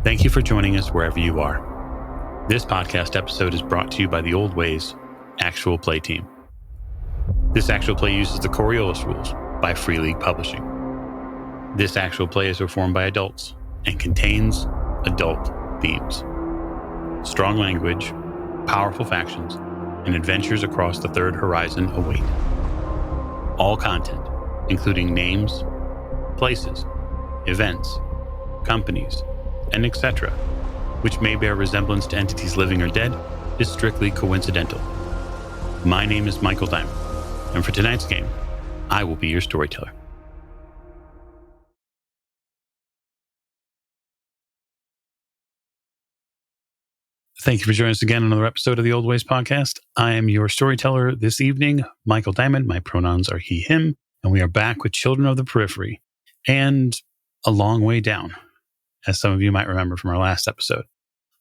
Thank you for joining us wherever you are. This podcast episode is brought to you by the Old Ways Actual Play team. This actual play uses the Coriolis rules by Free League Publishing. This actual play is performed by adults and contains adult themes. Strong language, powerful factions, and adventures across the third horizon await. All content, including names, places, events, companies, and etc., which may bear resemblance to entities living or dead, is strictly coincidental. My name is Michael Diamond, and for tonight's game, I will be your storyteller. Thank you for joining us again on another episode of the Old Ways podcast. I am your storyteller this evening, Michael Diamond. My pronouns are he, him, and we are back with Children of the Periphery and a long way down, as some of you might remember from our last episode.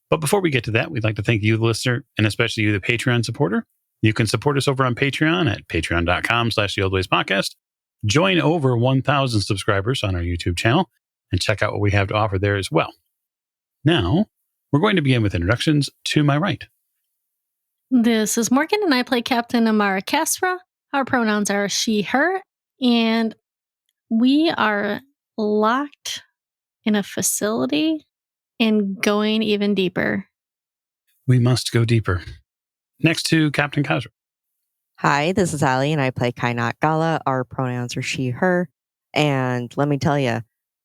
But before we get to that, we'd like to thank you, the listener, and especially you, the Patreon supporter. You can support us over on Patreon at patreon.com/theoldwayspodcast. Join over 1,000 subscribers on our YouTube channel and check out what we have to offer there as well. Now, we're going to begin with introductions to my right. This is Morgan, and I play Captain Amara Kasra. Our pronouns are she, her, and we are locked in a facility and going even deeper. We must go deeper. Next to Captain Kasra. Hi, this is Ali, and I play Kainat Gala. Our pronouns are she, her. And let me tell you,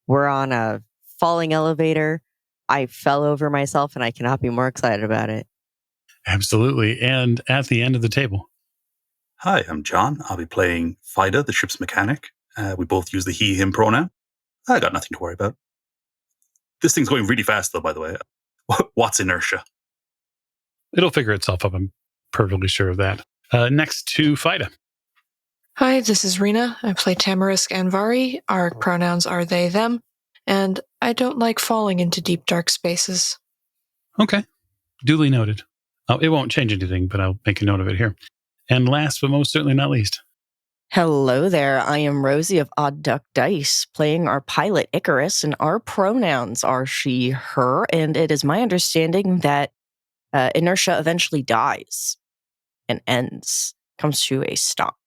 we're on a falling elevator. I fell over myself, and I cannot be more excited about it. Absolutely. And at the end of the table. Hi, I'm John. I'll be playing Fida, the ship's mechanic. We both use the he, him pronoun. I got nothing to worry about. This thing's going really fast, though, by the way. What's inertia? It'll figure itself up. I'm perfectly sure of that. Next to Fida. Hi, this is Rena. I play Tamarisk Anvari. Our pronouns are they, them. And I don't like falling into deep, dark spaces. Okay. Duly noted. It won't change anything, but I'll make a note of it here. And last, but most certainly not least. Hello there. I am Rosie of Odd Duck Dice, playing our pilot Icarus, and our pronouns are she, her, and it is my understanding that inertia eventually dies and ends, comes to a stop.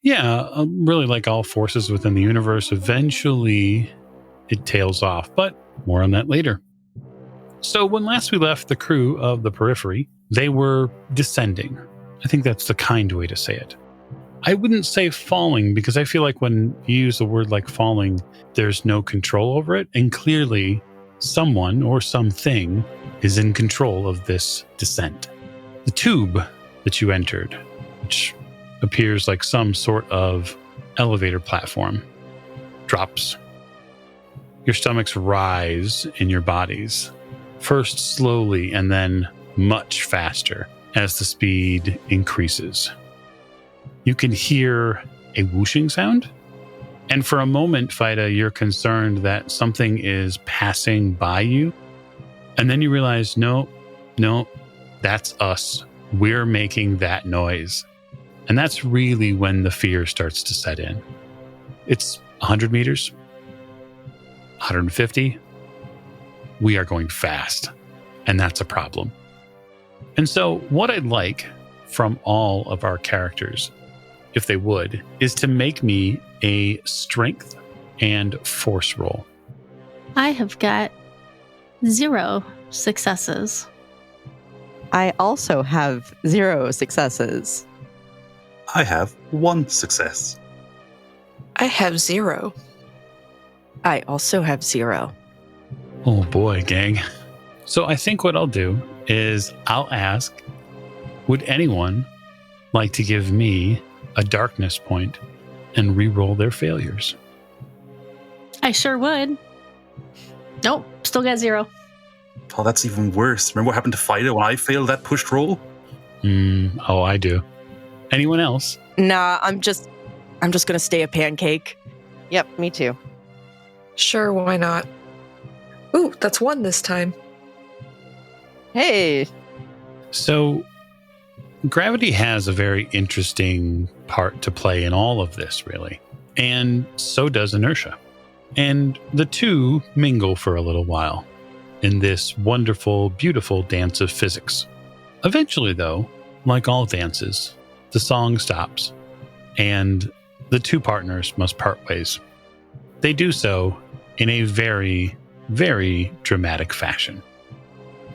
Yeah, really like all forces within the universe, eventually it tails off, but more on that later. So when last we left the crew of the Periphery, they were descending. I think that's the kind way to say it. I wouldn't say falling, because I feel like when you use the word like falling, there's no control over it. And clearly someone or something is in control of this descent. The tube that you entered, which appears like some sort of elevator platform, drops. Your stomachs rise in your bodies, first slowly and then much faster as the speed increases. You can hear a whooshing sound, and for a moment, Fida, you're concerned that something is passing by you, and then you realize, no, that's us. We're making that noise. And that's really when the fear starts to set in. It's 100 meters, 150. We are going fast, and that's a problem. And so what I'd like from all of our characters, if they would, is to make me a strength and force roll. I have got 0 successes. I also have 0 successes. I have 1 success. I have 0. I also have 0. Oh boy, gang. So I think what I'll do is I'll ask, would anyone like to give me a darkness point and re-roll their failures? I sure would. Nope, still got 0. Oh, that's even worse. Remember what happened to Fida when I failed that pushed roll? Oh, I do. Anyone else? Nah, I'm just gonna stay a pancake. Yep, me too. Sure, why not? Ooh, that's 1 this time. Hey. So gravity has a very interesting part to play in all of this, really. And so does inertia. And the two mingle for a little while. in this wonderful, beautiful dance of physics. Eventually, though, like all dances, the song stops and the two partners must part ways. They do so in a very, very dramatic fashion.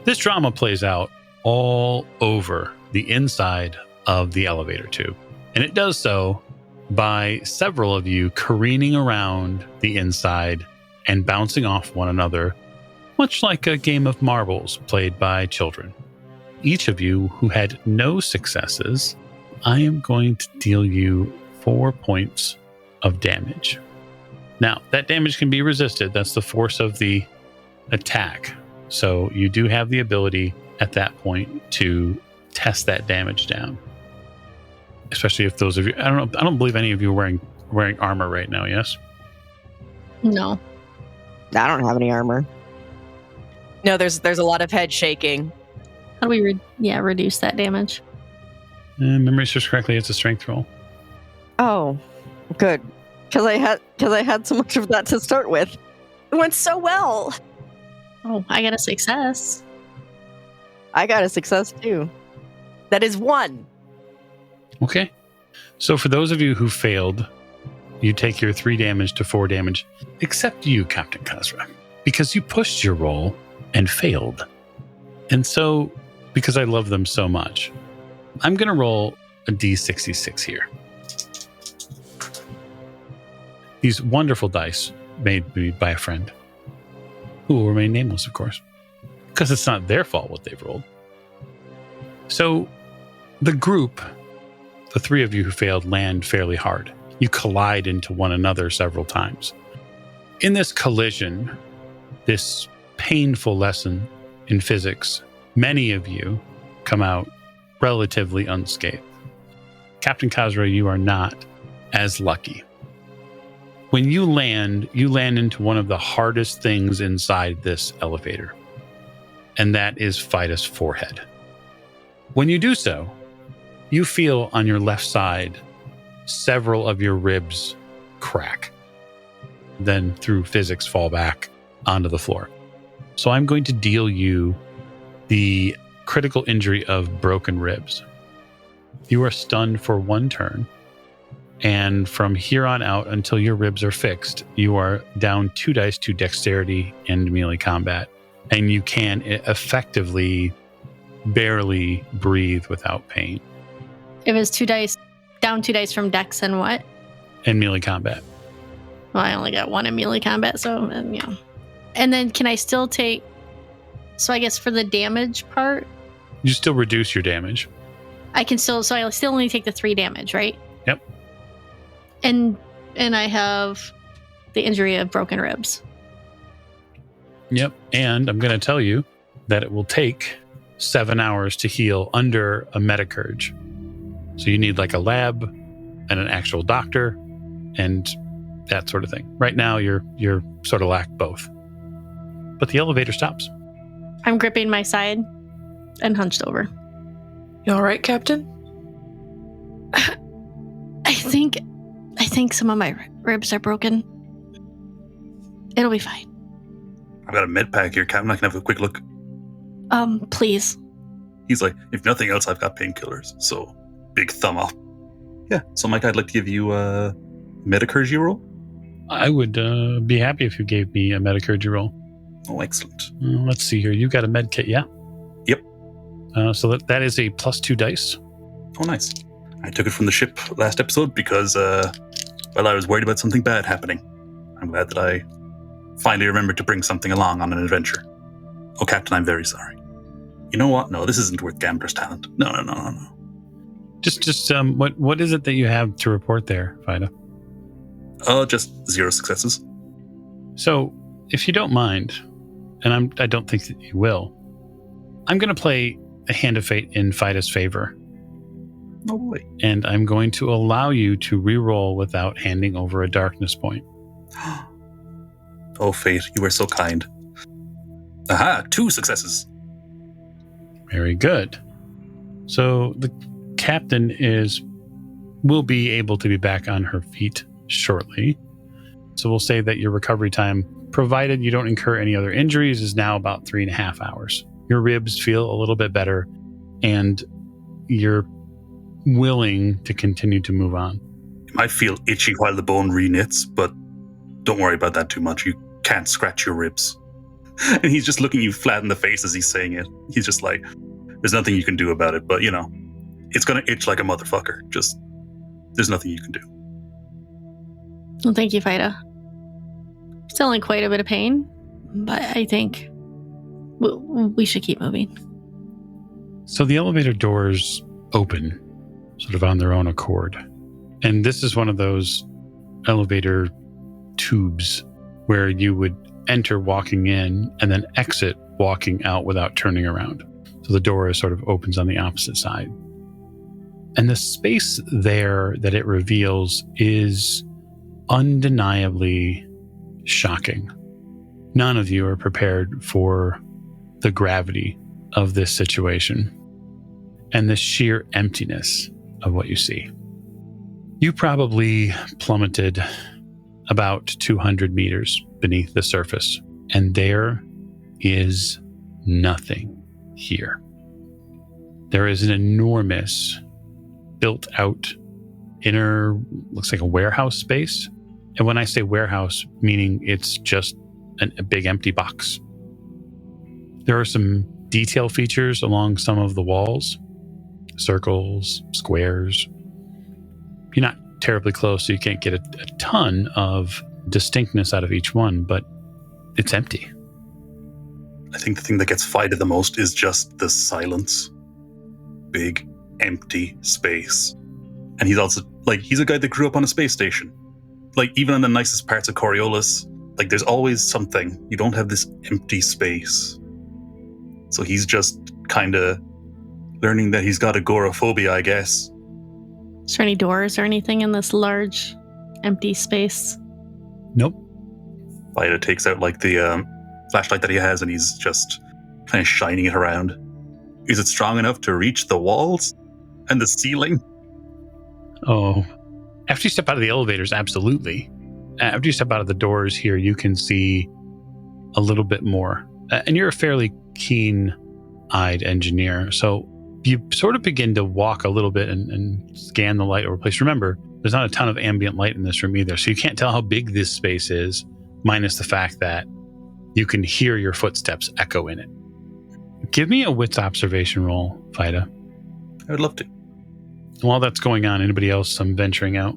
This drama plays out all over the inside of the elevator tube, and it does so by several of you careening around the inside and bouncing off one another, much like a game of marbles played by children. Each of you who had no successes, I am going to deal you 4 points of damage. Now, that damage can be resisted. That's the force of the attack. So you do have the ability at that point to test that damage down. Especially if those of you, I don't believe any of you are wearing armor right now, yes? No. I don't have any armor. No, there's a lot of head shaking. How do we reduce that damage? Memory serves correctly, it's a strength roll. Oh, good. Because I had so much of that to start with. It went so well. Oh, I got a success. I got a success too. That is 1. Okay. So for those of you who failed, you take your 3 damage to 4 damage, except you, Captain Kazra, because you pushed your roll and failed. And so, because I love them so much, I'm going to roll a D66 here. These wonderful dice made me by a friend, who will remain nameless, of course, because it's not their fault what they've rolled. So the group, the 3 of you who failed, land fairly hard. You collide into one another several times. In this collision, this painful lesson in physics, many of you come out relatively unscathed. Captain Kazra, you are not as lucky. When you land into one of the hardest things inside this elevator, and that is Fida's forehead. When you do so, you feel on your left side several of your ribs crack, then through physics fall back onto the floor. So I'm going to deal you the critical injury of broken ribs. You are stunned for 1 turn, and from here on out until your ribs are fixed, you are down 2 dice to dexterity and melee combat, and you can effectively barely breathe without pain. If it's 2 dice, down 2 dice from dex and what? And melee combat. Well, I only got 1 in melee combat, so yeah. And then can I still take... So I guess for the damage part... You still reduce your damage. I can still... So I still only take the 3 damage, right? Yep. And I have the injury of broken ribs. Yep. And I'm going to tell you that it will take 7 hours to heal under a metacurge. So you need like a lab and an actual doctor and that sort of thing. Right now, you're sort of lack both. But the elevator stops. I'm gripping my side and hunched over. You all right, Captain? I think some of my ribs are broken. It'll be fine. I've got a med pack here, Captain. I can have a quick look. Please. He's like, if nothing else, I've got painkillers. So, big thumb up. Yeah, so Mike, I'd like to give you a Metacurgy roll. I would be happy if you gave me a Metacurgy roll. Oh, excellent. Let's see here. You got a med kit, yeah? Yep. So that is a +2 dice. Oh, nice. I took it from the ship last episode because, I was worried about something bad happening. I'm glad that I finally remembered to bring something along on an adventure. Oh, Captain, I'm very sorry. You know what? No, this isn't worth Gambler's talent. No. Just what is it that you have to report there, Vida? Just 0 successes. So, if you don't mind, and I don't think that you will, I'm going to play a hand of fate in Fida's favor. No way. And I'm going to allow you to re-roll without handing over a darkness point. Oh, fate, you are so kind. Aha, 2 successes. Very good. So the captain will be able to be back on her feet shortly. So we'll say that your recovery time provided you don't incur any other injuries, is now about 3.5 hours. Your ribs feel a little bit better, and you're willing to continue to move on. You might feel itchy while the bone reknits, but don't worry about that too much. You can't scratch your ribs. And he's just looking you flat in the face as he's saying it. He's just like, there's nothing you can do about it, but it's going to itch like a motherfucker. Just, there's nothing you can do. Well, thank you, Vida. Still in quite a bit of pain, but I think we should keep moving. So the elevator doors open sort of on their own accord. And this is one of those elevator tubes where you would enter walking in and then exit walking out without turning around. So the door sort of opens on the opposite side. And the space there that it reveals is undeniably shocking. None of you are prepared for the gravity of this situation and the sheer emptiness of what you see. You probably plummeted about 200 meters beneath the surface, and there is nothing here. There is an enormous built-out inner, looks like a warehouse space. And when I say warehouse, meaning it's just a big empty box. There are some detail features along some of the walls, circles, squares. You're not terribly close, so you can't get a ton of distinctness out of each one, but it's empty. I think the thing that gets Vida the most is just the silence. Big, empty space. And he's also, he's a guy that grew up on a space station. Even in the nicest parts of Coriolis, there's always something. You don't have this empty space. So he's just kind of learning that he's got agoraphobia, I guess. Is there any doors or anything in this large, empty space? Nope. Vida takes out the flashlight that he has, and he's just kind of shining it around. Is it strong enough to reach the walls and the ceiling? Oh, after you step out of the elevators, absolutely. After you step out of the doors here, you can see a little bit more. And you're a fairly keen-eyed engineer, so you sort of begin to walk a little bit and scan the light over place. Remember, there's not a ton of ambient light in this room either, so you can't tell how big this space is, minus the fact that you can hear your footsteps echo in it. Give me a wits observation roll, Vida. I would love to. While that's going on, anybody else venturing out?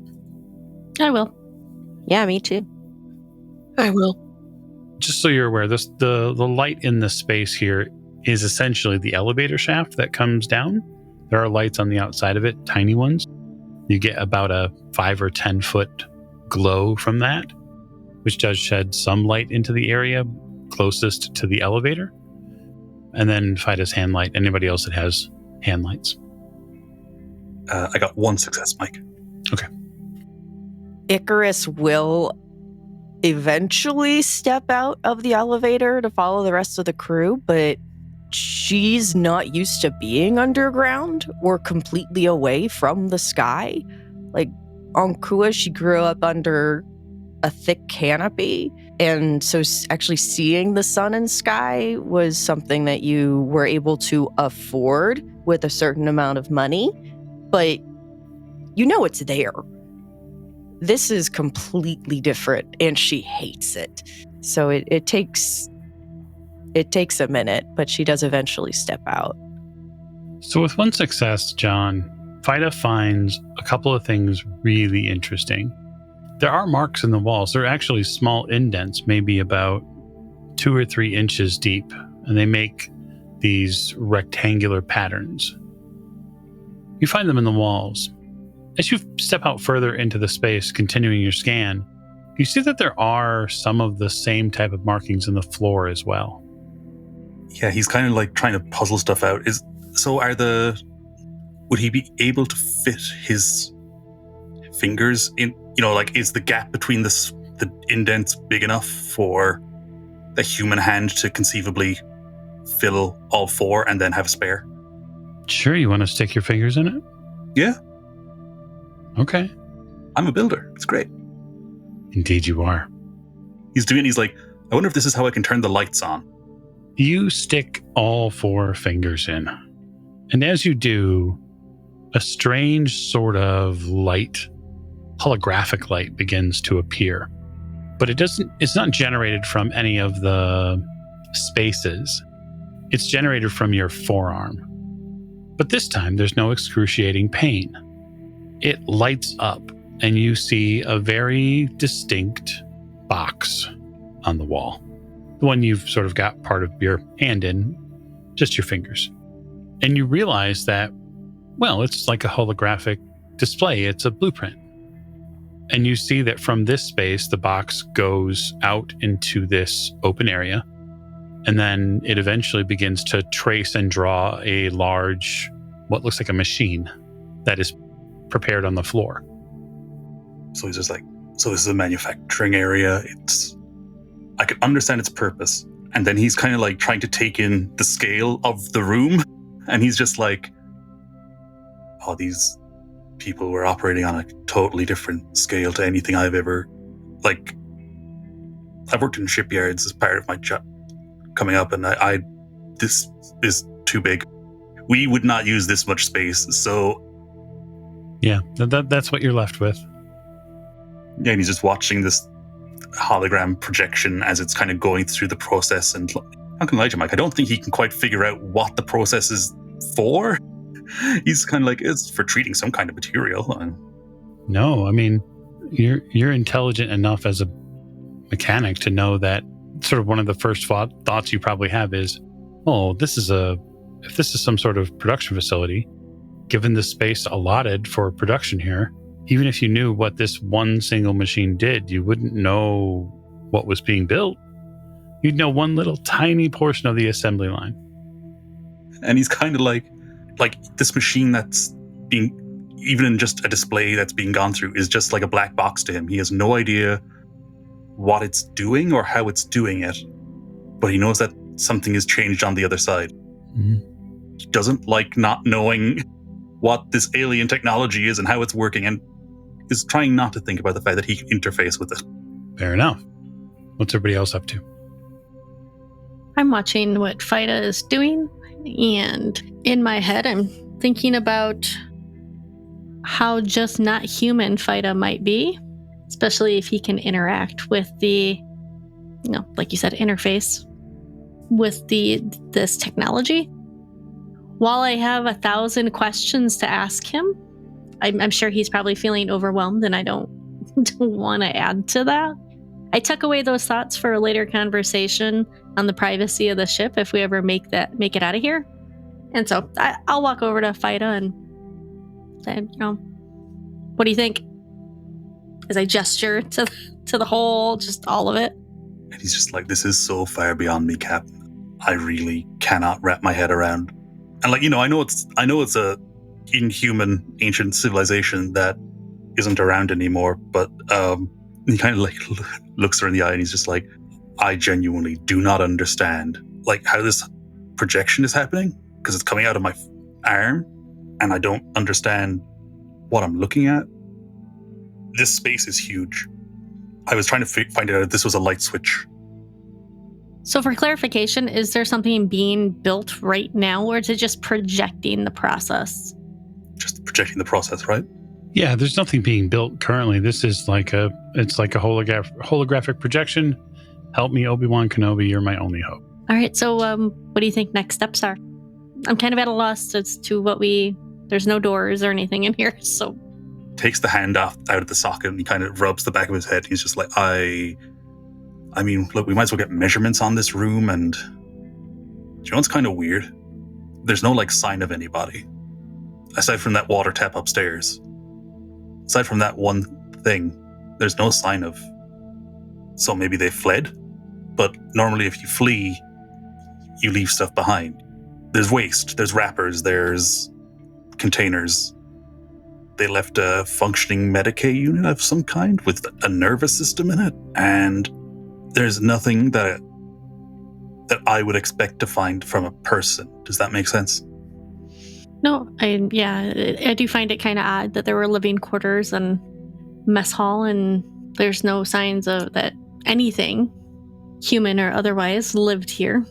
I will. Yeah, me too. I will. Just so you're aware, the light in the space here is essentially the elevator shaft that comes down. There are lights on the outside of it, tiny ones. You get about a 5 or 10 foot glow from that, which does shed some light into the area closest to the elevator. And then Vida's hand light, anybody else that has hand lights. I got 1 success, Mike. Okay. Icarus will eventually step out of the elevator to follow the rest of the crew, but she's not used to being underground or completely away from the sky. On Kua, she grew up under a thick canopy, and so actually seeing the sun and sky was something that you were able to afford with a certain amount of money, but it's there. This is completely different, and she hates it. So it takes a minute, but she does eventually step out. So with 1 success, John, Vida finds a couple of things really interesting. There are marks in the walls. They're actually small indents, maybe about 2 or 3 inches deep, and they make these rectangular patterns. You find them in the walls. As you step out further into the space, continuing your scan, you see that there are some of the same type of markings in the floor as well. Yeah, he's kind of trying to puzzle stuff out. Would he be able to fit his fingers in? Is the gap between the indents big enough for a human hand to conceivably fill all 4 and then have a spare? Sure, you want to stick your fingers in it? Yeah. Okay. I'm a builder. It's great. Indeed you are. He's I wonder if this is how I can turn the lights on. You stick all 4 fingers in. And as you do, a strange sort of light, holographic light, begins to appear. But it's not generated from any of the spaces. It's generated from your forearm. But this time, there's no excruciating pain. It lights up, and you see a very distinct box on the wall. The one you've sort of got part of your hand in, just your fingers. And you realize that, well, it's like a holographic display. It's a blueprint. And you see that from this space, the box goes out into this open area. And then it eventually begins to trace and draw a large, what looks like a machine that is prepared on the floor. So he's just like, so this is a manufacturing area. I could understand its purpose. And then he's kind of like trying to take in the scale of the room. And he's just like, oh, these people were operating on a totally different scale to anything I've ever, like, I've worked in shipyards as part of my job coming up, and this is too big. We would not use this much space, so... Yeah, that's what you're left with. Yeah, and he's just watching this hologram projection as it's kind of going through the process, and I'm gonna lie to you, Mike, I don't think he can quite figure out what the process is for. He's kind of like, it's for treating some kind of material. No, I mean, you're intelligent enough as a mechanic to know that sort of one of the first thoughts you probably have is, oh, if this is some sort of production facility, given the space allotted for production here, even if you knew what this one single machine did, you wouldn't know what was being built. You'd know one little tiny portion of the assembly line. And he's kind of like this machine that's being, even in just a display that's being gone through, is just like a black box to him. He has no idea what it's doing or how it's doing it, but he knows that something has changed on the other side. Mm-hmm. He doesn't like not knowing what this alien technology is and how it's working, and is trying not to think about the fact that he can interface with it. Fair enough. What's everybody else up to? I'm watching what Fida is doing, and in my head, I'm thinking about how just not human Fida might be, especially if he can interact with the, like you said, interface with this technology. While I have 1,000 questions to ask him, I'm sure he's probably feeling overwhelmed, and I don't want to add to that. I tuck away those thoughts for a later conversation on the privacy of the ship if we ever make it out of here. And so I'll walk over to Fida and say, what do you think? As I gesture to the whole, just all of it. And he's just like, this is so far beyond me, Captain. I really cannot wrap my head around. And like, I know it's a inhuman ancient civilization that isn't around anymore, but he kind of like looks her in the eye and he's just like, I genuinely do not understand like how this projection is happening, because it's coming out of my arm and I don't understand what I'm looking at. This space is huge. I was trying to find out if this was a light switch. So for clarification, is there something being built right now, or is it just projecting the process? Just projecting the process, right? Yeah, there's nothing being built currently. This is like a holographic projection. Help me, Obi-Wan Kenobi, you're my only hope. All right, so what do you think next steps are? I'm kind of at a loss as to there's no doors or anything in here, so. Takes the hand out of the socket and he kind of rubs the back of his head. He's just like, I mean, look, we might as well get measurements on this room, and do you know what's kind of weird? There's no like sign of anybody. Aside from that water tap upstairs. Aside from that one thing, there's no sign of. So maybe they fled? But normally if you flee, you leave stuff behind. There's waste, there's wrappers, there's containers. They left a functioning Medicaid unit of some kind with a nervous system in it, and there's nothing that I would expect to find from a person. Does that make sense? No, I do find it kind of odd that there were living quarters and mess hall, and there's no signs of that anything human or otherwise, lived here.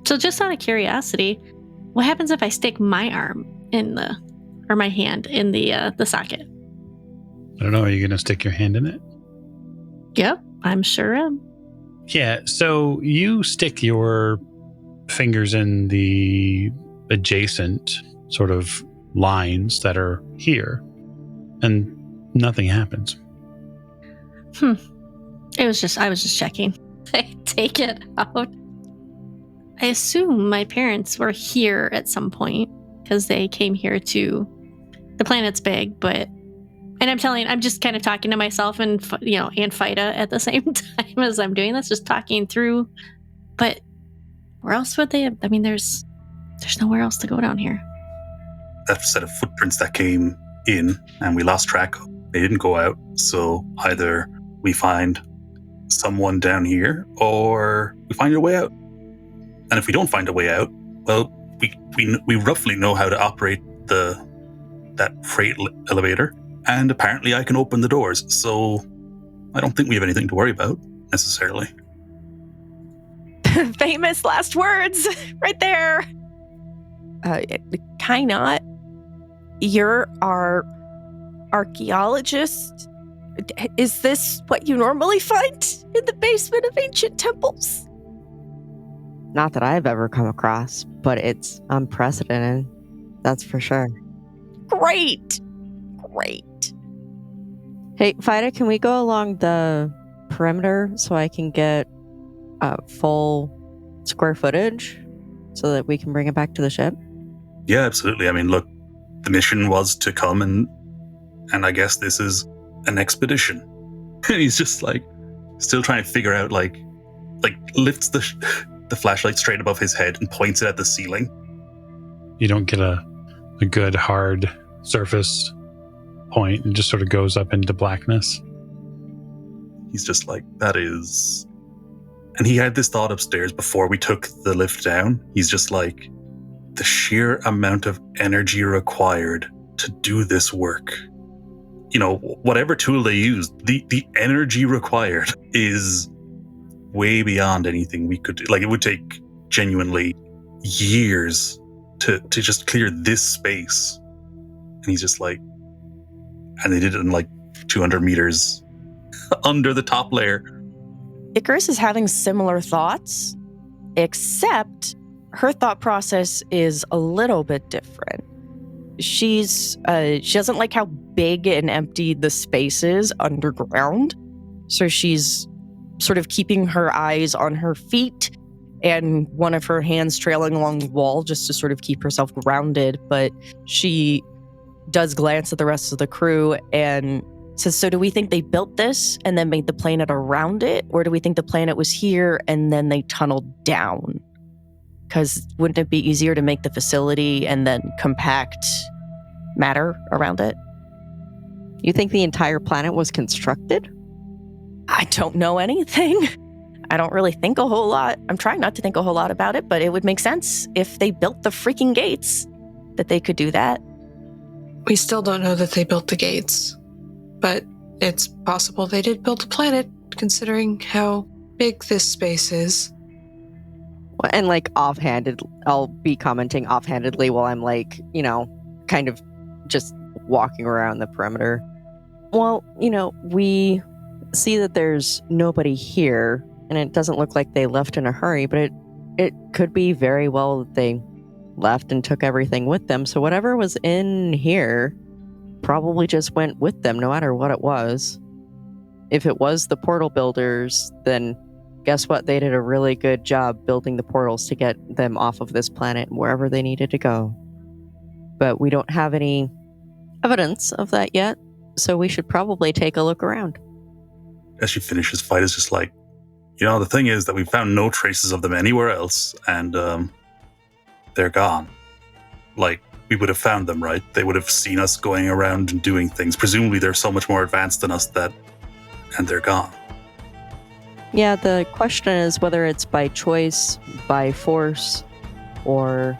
So just out of curiosity, what happens if I stick my arm or my hand in the socket? I don't know. Are you going to stick your hand in it? Yep, I'm sure am. Yeah. So you stick your fingers in the adjacent sort of lines that are here, and nothing happens. I was just checking. I take it out. I assume my parents were here at some point because they came here to. The planet's big, but. And I'm just kind of talking to myself and Fida at the same time as I'm doing this, just talking through. But where else would they have? I mean, there's nowhere else to go down here. That set of footprints that came in and we lost track, they didn't go out. So either we find someone down here or we find a way out. And if we don't find a way out, well, we roughly know how to operate that freight elevator. And apparently I can open the doors, so I don't think we have anything to worry about, necessarily. Famous last words, right there. Kainat, you're our archaeologist. Is this what you normally find in the basement of ancient temples? Not that I've ever come across, but it's unprecedented. That's for sure. Great. Hey, Fida, can we go along the perimeter so I can get full square footage so that we can bring it back to the ship? Yeah, absolutely. I mean, look, the mission was to come and I guess this is an expedition. And he's just like still trying to figure out like lifts the flashlight straight above his head and points it at the ceiling. You don't get a good hard surface point and just sort of goes up into blackness. He's just like, that is... And he had this thought upstairs before we took the lift down. He's just like, the sheer amount of energy required to do this work. You know, whatever tool they used, the energy required is way beyond anything we could do. Like, it would take genuinely years to just clear this space. And he's just like, and they did it in like 200 meters under the top layer. Icarus is having similar thoughts, except her thought process is a little bit different. She doesn't like how big and empty the space is underground. So she's sort of keeping her eyes on her feet and one of her hands trailing along the wall just to sort of keep herself grounded. But she does glance at the rest of the crew and says, so do we think they built this and then made the planet around it? Or do we think the planet was here and then they tunneled down? Because wouldn't it be easier to make the facility and then compact matter around it? You think the entire planet was constructed? I don't know anything. I don't really think a whole lot. I'm trying not to think a whole lot about it, but it would make sense if they built the freaking gates that they could do that. We still don't know that they built the gates, but it's possible they did build the planet, considering how big this space is. And like offhanded, I'll be commenting offhandedly while I'm like, kind of just walking around the perimeter. Well, we see that there's nobody here, and it doesn't look like they left in a hurry, but it could be very well that they left and took everything with them. So whatever was in here probably just went with them, no matter what it was. If it was the portal builders, then guess what? They did a really good job building the portals to get them off of this planet wherever they needed to go. But we don't have any evidence of that yet, so we should probably take a look around. As she finishes, Fight is just like, the thing is that we found no traces of them anywhere else, and they're gone. Like, we would have found them, right? They would have seen us going around and doing things. Presumably they're so much more advanced than us and they're gone. Yeah, the question is whether it's by choice, by force, or,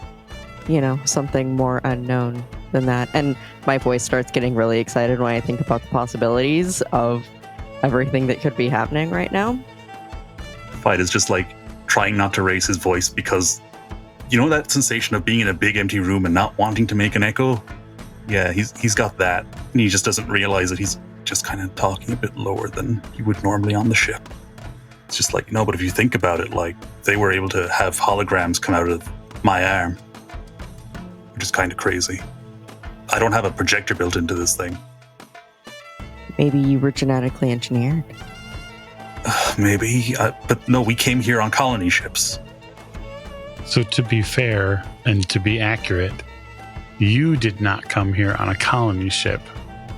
something more unknown than that. And my voice starts getting really excited when I think about the possibilities of everything that could be happening right now. Fight is just like trying not to raise his voice because you know that sensation of being in a big empty room and not wanting to make an echo? Yeah, he's got that. And he just doesn't realize that he's just kind of talking a bit lower than he would normally on the ship. It's just like, no, but if you think about it, like they were able to have holograms come out of my arm, which is kind of crazy. I don't have a projector built into this thing. Maybe you were genetically engineered. Maybe, but no, we came here on colony ships. So to be fair and to be accurate, you did not come here on a colony ship.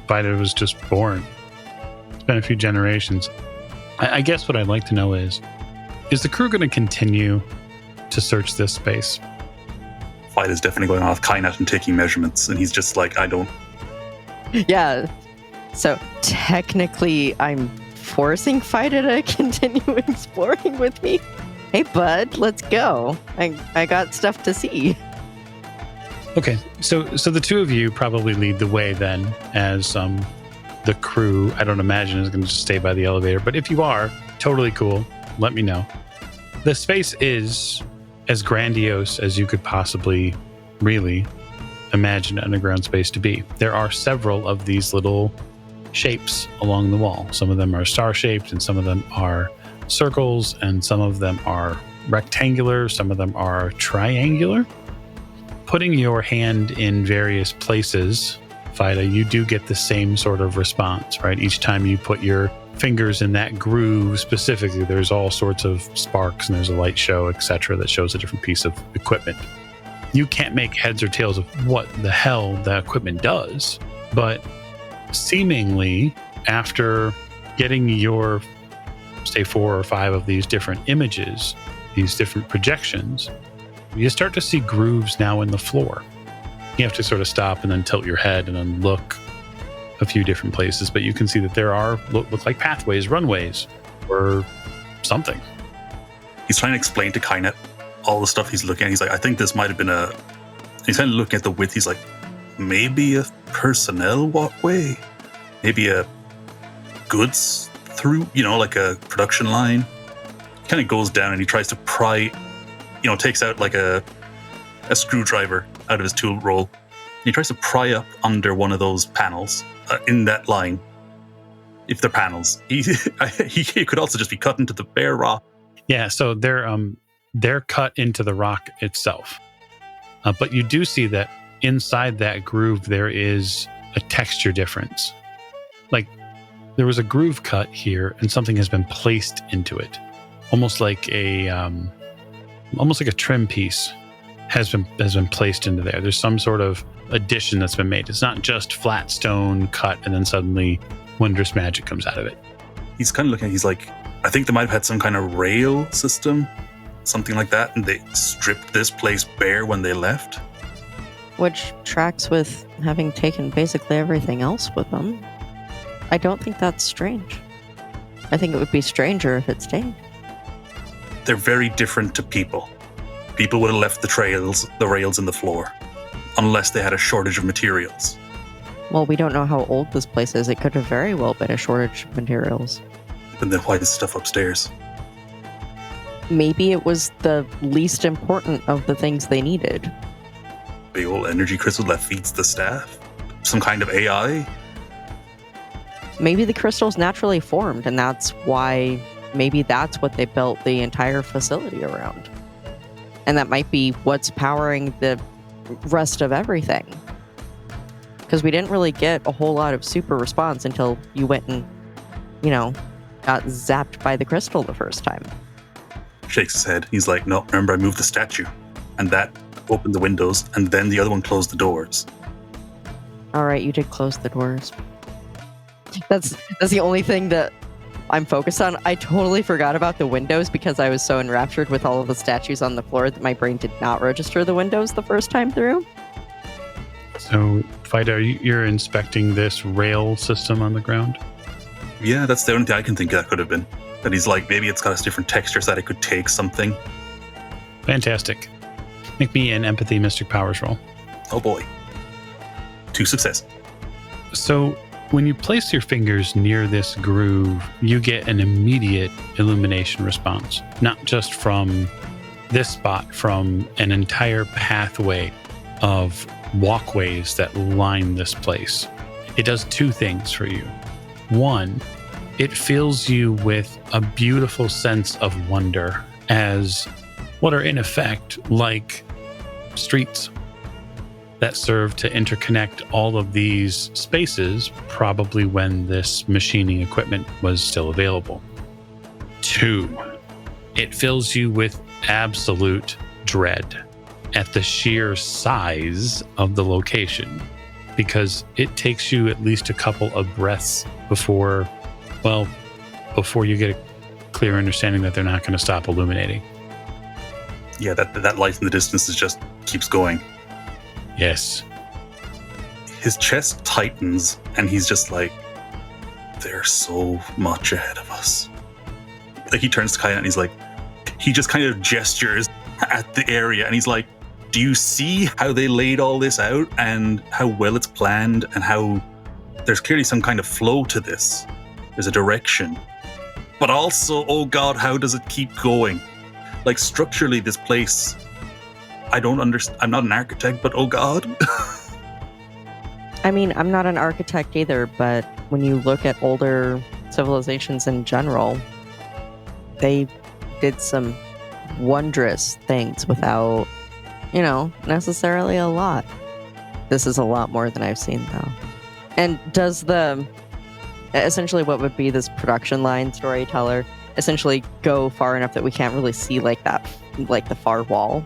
Vida was just born. It's been a few generations. I guess what I'd like to know is the crew going to continue to search this space? Fight is definitely going on with Kynat and taking measurements, and he's just like, I don't... Yeah. So technically, I'm forcing Fida to continue exploring with me. Hey, bud, let's go. I got stuff to see. Okay, so the two of you probably lead the way then, as the crew, I don't imagine, is going to stay by the elevator. But if you are, totally cool. Let me know. The space is as grandiose as you could possibly really imagine an underground space to be. There are several of these little shapes along the wall. Some of them are star-shaped, and some of them are circles, and some of them are rectangular, some of them are triangular. Putting your hand in various places, Vida, you do get the same sort of response, right? Each time you put your fingers in that groove specifically, there's all sorts of sparks and there's a light show, etc., that shows a different piece of equipment. You can't make heads or tails of what the hell the equipment does, but seemingly after getting your, say, 4 or 5 of these different images, these different projections, you start to see grooves now in the floor. You have to sort of stop and then tilt your head and then look a few different places, but you can see that there are look like pathways, runways, or something. He's trying to explain to Kynat all the stuff he's looking at. He's like, I think this might have been a... He's kind of looking at the width. He's like, maybe a personnel walkway? Maybe a goods through, like a production line? He kind of goes down and he tries to pry, takes out like a screwdriver out of his tool roll. He tries to pry up under one of those panels in that line. If they're panels, he could also just be cut into the bare rock. Yeah, so they're cut into the rock itself. But you do see that inside that groove there is a texture difference. Like there was a groove cut here, and something has been placed into it, almost like a trim piece has been placed into there. There's some sort of addition that's been made. It's not just flat stone cut and then suddenly wondrous magic comes out of it. He's kind of looking at, he's like, I think they might have had some kind of rail system, something like that, and they stripped this place bare when they left. Which tracks with having taken basically everything else with them. I don't think that's strange. I think it would be stranger if it stayed. They're very different to people. People would have left the rails in the floor, unless they had a shortage of materials. Well, we don't know how old this place is. It could have very well been a shortage of materials. And then why is stuff upstairs? Maybe it was the least important of the things they needed. Big old energy crystal that feeds the staff? Some kind of AI? Maybe the crystal's naturally formed, and that's why, maybe that's what they built the entire facility around. And that might be what's powering the rest of everything. Because we didn't really get a whole lot of super response until you went and, got zapped by the crystal the first time. Shakes his head. He's like, no, remember I moved the statue. And that opened the windows, and then the other one closed the doors. All right, you did close the doors. That's the only thing that I'm focused on. I totally forgot about the windows because I was so enraptured with all of the statues on the floor that my brain did not register the windows the first time through. So, Vida, you're inspecting this rail system on the ground? Yeah, that's the only thing I can think that could have been. That he's like, maybe it's got a different texture so that it could take something. Fantastic. Make me an empathy mystic powers roll. Oh boy. 2 success. So When you place your fingers near this groove, you get an immediate illumination response, not just from this spot, from an entire pathway of walkways that line this place. It does two things for you. One, it fills you with a beautiful sense of wonder as what are in effect like streets that serve to interconnect all of these spaces, probably when this machining equipment was still available. Two, it fills you with absolute dread at the sheer size of the location, because it takes you at least a couple of breaths before you get a clear understanding that they're not going to stop illuminating. Yeah, that light in the distance just keeps going. Yes. His chest tightens, and he's just like, they're so much ahead of us. Like, he turns to Kaya and he just kind of gestures at the area, and he's like, do you see how they laid all this out and how well it's planned and how there's clearly some kind of flow to this? There's a direction. But also, oh God, how does it keep going? Like, structurally, this place, I don't understand. I'm not an architect, but oh God. I mean, I'm not an architect either, but when you look at older civilizations in general, they did some wondrous things without, necessarily a lot. This is a lot more than I've seen, though. And does essentially what would be this production line storyteller essentially go far enough that we can't really see the far wall?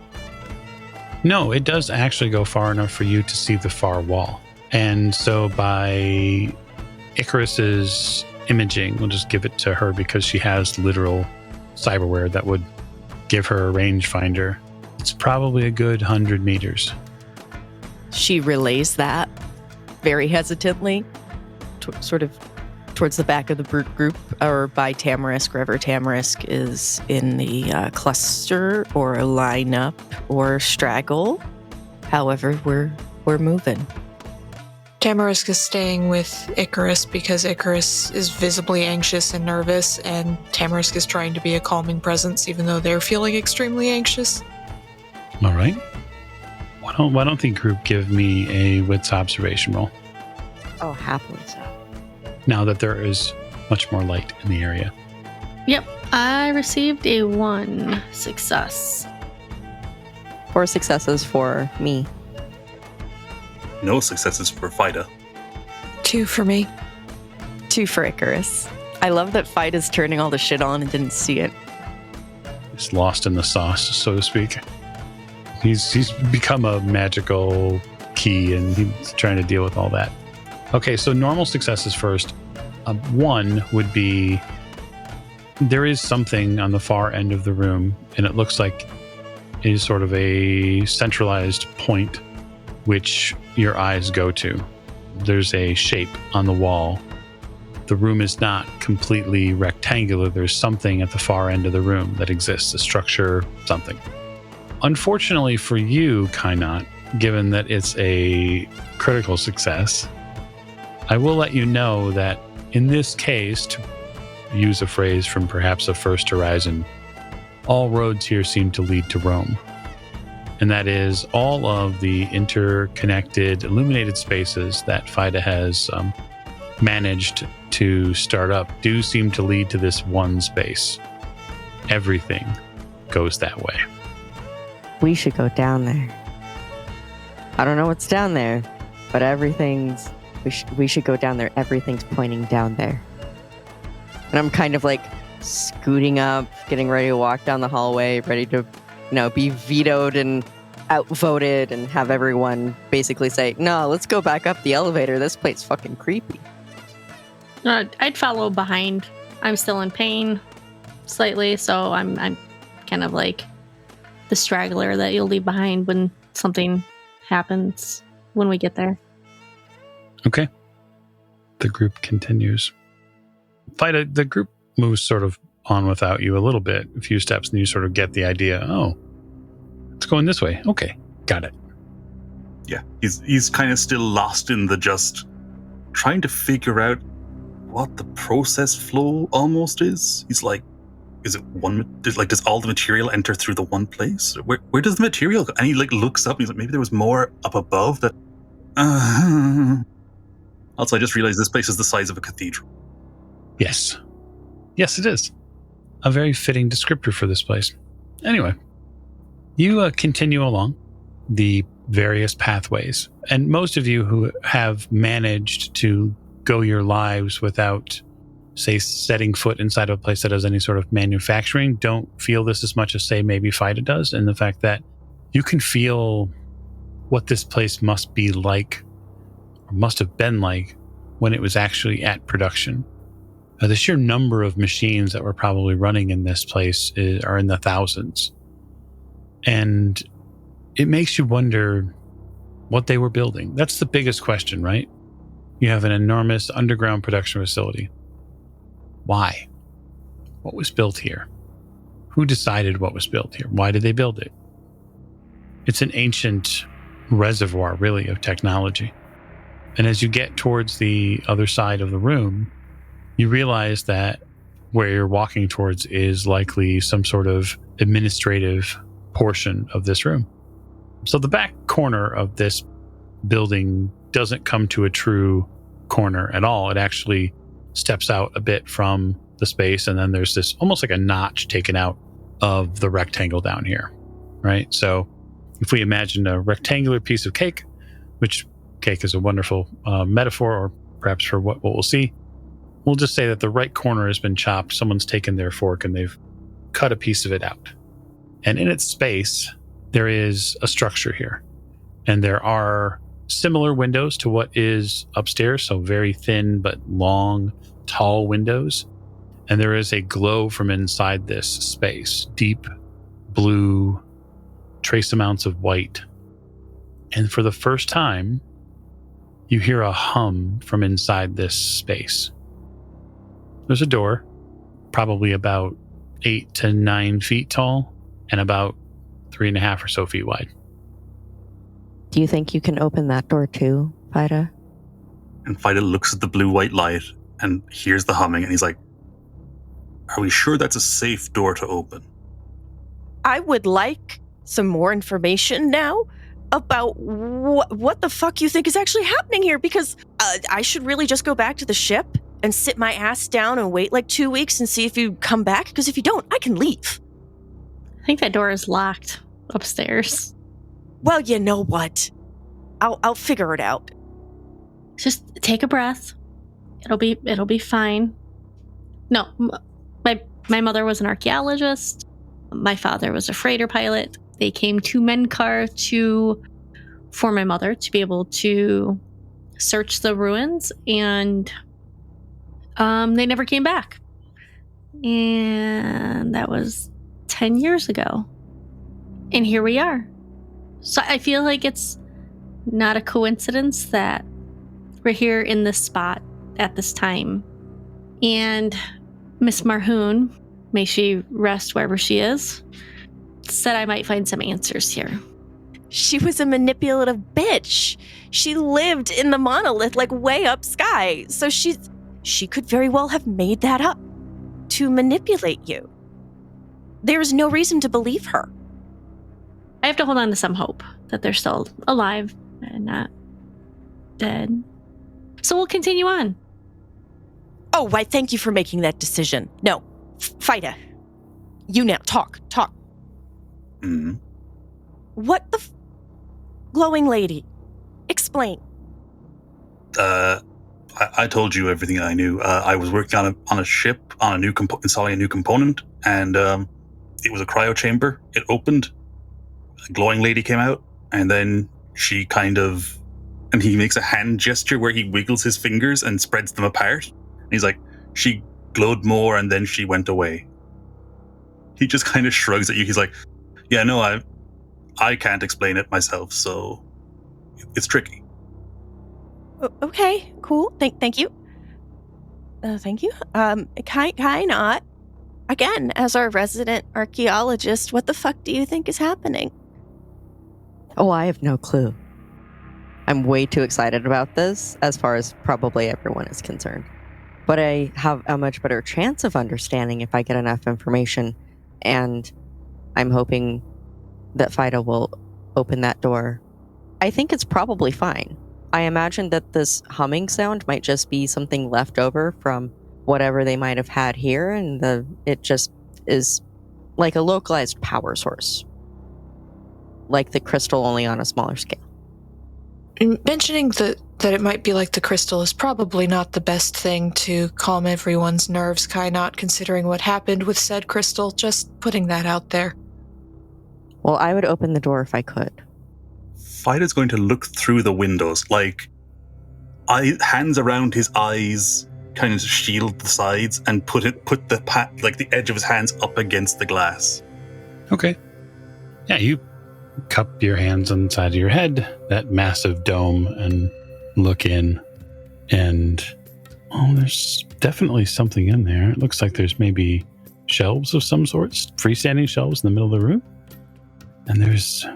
No, it does actually go far enough for you to see the far wall. And so by Icarus's imaging, we'll just give it to her because she has literal cyberware that would give her a rangefinder. It's probably a good 100 meters. She relays that very hesitantly, sort of towards the back of the brute group, or by Tamarisk, wherever Tamarisk is in the cluster or lineup or straggle. However, we're moving. Tamarisk is staying with Icarus because Icarus is visibly anxious and nervous, and Tamarisk is trying to be a calming presence even though they're feeling extremely anxious. All right. Why don't the group give me a wits observation roll? Oh, happily so. Now that there is much more light in the area. Yep, I received a 1 success. 4 successes for me. No successes for Fida. 2 for me. 2 for Icarus. I love that Fida's turning all the shit on and didn't see it. He's lost in the sauce, so to speak. He's become a magical key, and he's trying to deal with all that. Okay, so normal successes first. 1 would be there is something on the far end of the room, and it looks like it is sort of a centralized point which your eyes go to. There's a shape on the wall. The room is not completely rectangular. There's something at the far end of the room that exists, a structure, something. Unfortunately for you, Kainat, given that it's a critical success, I will let you know that in this case, to use a phrase from perhaps a First Horizon, all roads here seem to lead to Rome. And that is all of the interconnected, illuminated spaces that FIDA has managed to start up do seem to lead to this one space. Everything goes that way. We should go down there. I don't know what's down there, but we should go down there. Everything's pointing down there. And I'm kind of like scooting up, getting ready to walk down the hallway, ready to, be vetoed and outvoted and have everyone basically say, no, let's go back up the elevator. This place fucking creepy. I'd follow behind. I'm still in pain slightly, so I'm kind of like the straggler that you'll leave behind when something happens when we get there. Okay. The group continues. FIDA, the group moves sort of on without you a little bit, a few steps, and you sort of get the idea, oh, it's going this way. Okay, got it. Yeah, he's kind of still lost in the just, trying to figure out what the process flow almost is. He's like, is it does all the material enter through the one place? Where does the material go? And he looks up and he's like, maybe there was more up above that. Also, I just realized this place is the size of a cathedral. Yes. Yes, it is. A very fitting descriptor for this place. Anyway, you continue along the various pathways. And most of you who have managed to go your lives without, say, setting foot inside of a place that has any sort of manufacturing don't feel this as much as, say, maybe FIDA does. And the fact that you can feel what this place must be like, or must have been like, when it was actually at production. The sheer number of machines that were probably running in this place are in the thousands. And it makes you wonder what they were building. That's the biggest question, right? You have an enormous underground production facility. Why? What was built here? Who decided what was built here? Why did they build it? It's an ancient reservoir, really, of technology. And as you get towards the other side of the room, you realize that where you're walking towards is likely some sort of administrative portion of this room. So the back corner of this building doesn't come to a true corner at all. It actually steps out a bit from the space, and then there's this almost like a notch taken out of the rectangle down here, right? So if we imagine a rectangular piece of cake, which cake is a wonderful metaphor, or perhaps for what we'll see, we'll just say that the right corner has been chopped. Someone's taken their fork and they've cut a piece of it out. And in its space, there is a structure here. And there are similar windows to what is upstairs, so very thin but long, tall windows. And there is a glow from inside this space, deep blue, trace amounts of white. And for the first time, you hear a hum from inside this space. There's a door, probably about 8 to 9 feet tall and about 3.5 or so feet wide. Do you think you can open that door too, FIDA? And FIDA looks at the blue-white light and hears the humming, and he's like, are we sure that's a safe door to open? I would like some more information now about what the fuck you think is actually happening here, because I should really just go back to the ship and sit my ass down and wait like 2 weeks and see if you come back, because if you don't, I can leave. I think that door is locked upstairs. Well, you know what? I'll figure it out. Just take a breath. It'll be fine. No, my mother was an archaeologist. My father was a freighter pilot. They came to Menkar for my mother to be able to search the ruins, and they never came back. And that was 10 years ago. And here we are. So I feel like it's not a coincidence that we're here in this spot at this time. And Miss Marhoon, may she rest wherever she is, said I might find some answers here. She was a manipulative bitch. She lived in the monolith, like way up sky. So she could very well have made that up to manipulate you. There's no reason to believe her. I have to hold on to some hope that they're still alive and not dead. So we'll continue on. Oh, why, thank you for making that decision. No, FIDA. You now, talk. Mm-hmm. What the glowing lady? Explain. I told you everything I knew. I was working on a ship, on a new installing a new component, and it was a cryo chamber. It opened, a glowing lady came out, and then she and he makes a hand gesture where he wiggles his fingers and spreads them apart. And he's like, she glowed more, and then she went away. He just kind of shrugs at you. He's like, yeah, no, I can't explain it myself, so it's tricky. Okay, cool. Thank you. Thank you. Kai not. Again, as our resident archaeologist, what the fuck do you think is happening? Oh, I have no clue. I'm way too excited about this, as far as probably everyone is concerned. But I have a much better chance of understanding if I get enough information, and I'm hoping that Fido will open that door. I think it's probably fine. I imagine that this humming sound might just be something left over from whatever they might have had here, and it just is like a localized power source. Like the crystal, only on a smaller scale. Mentioning that it might be like the crystal is probably not the best thing to calm everyone's nerves, Kai, not considering what happened with said crystal. Just putting that out there. Well, I would open the door if I could. Fido's going to look through the windows, like hands around his eyes, kind of shield the sides, and put the edge of his hands up against the glass. Okay. Yeah, you cup your hands on the side of your head, that massive dome, and look in, and there's definitely something in there. It looks like there's maybe shelves of some sort, freestanding shelves in the middle of the room, and there's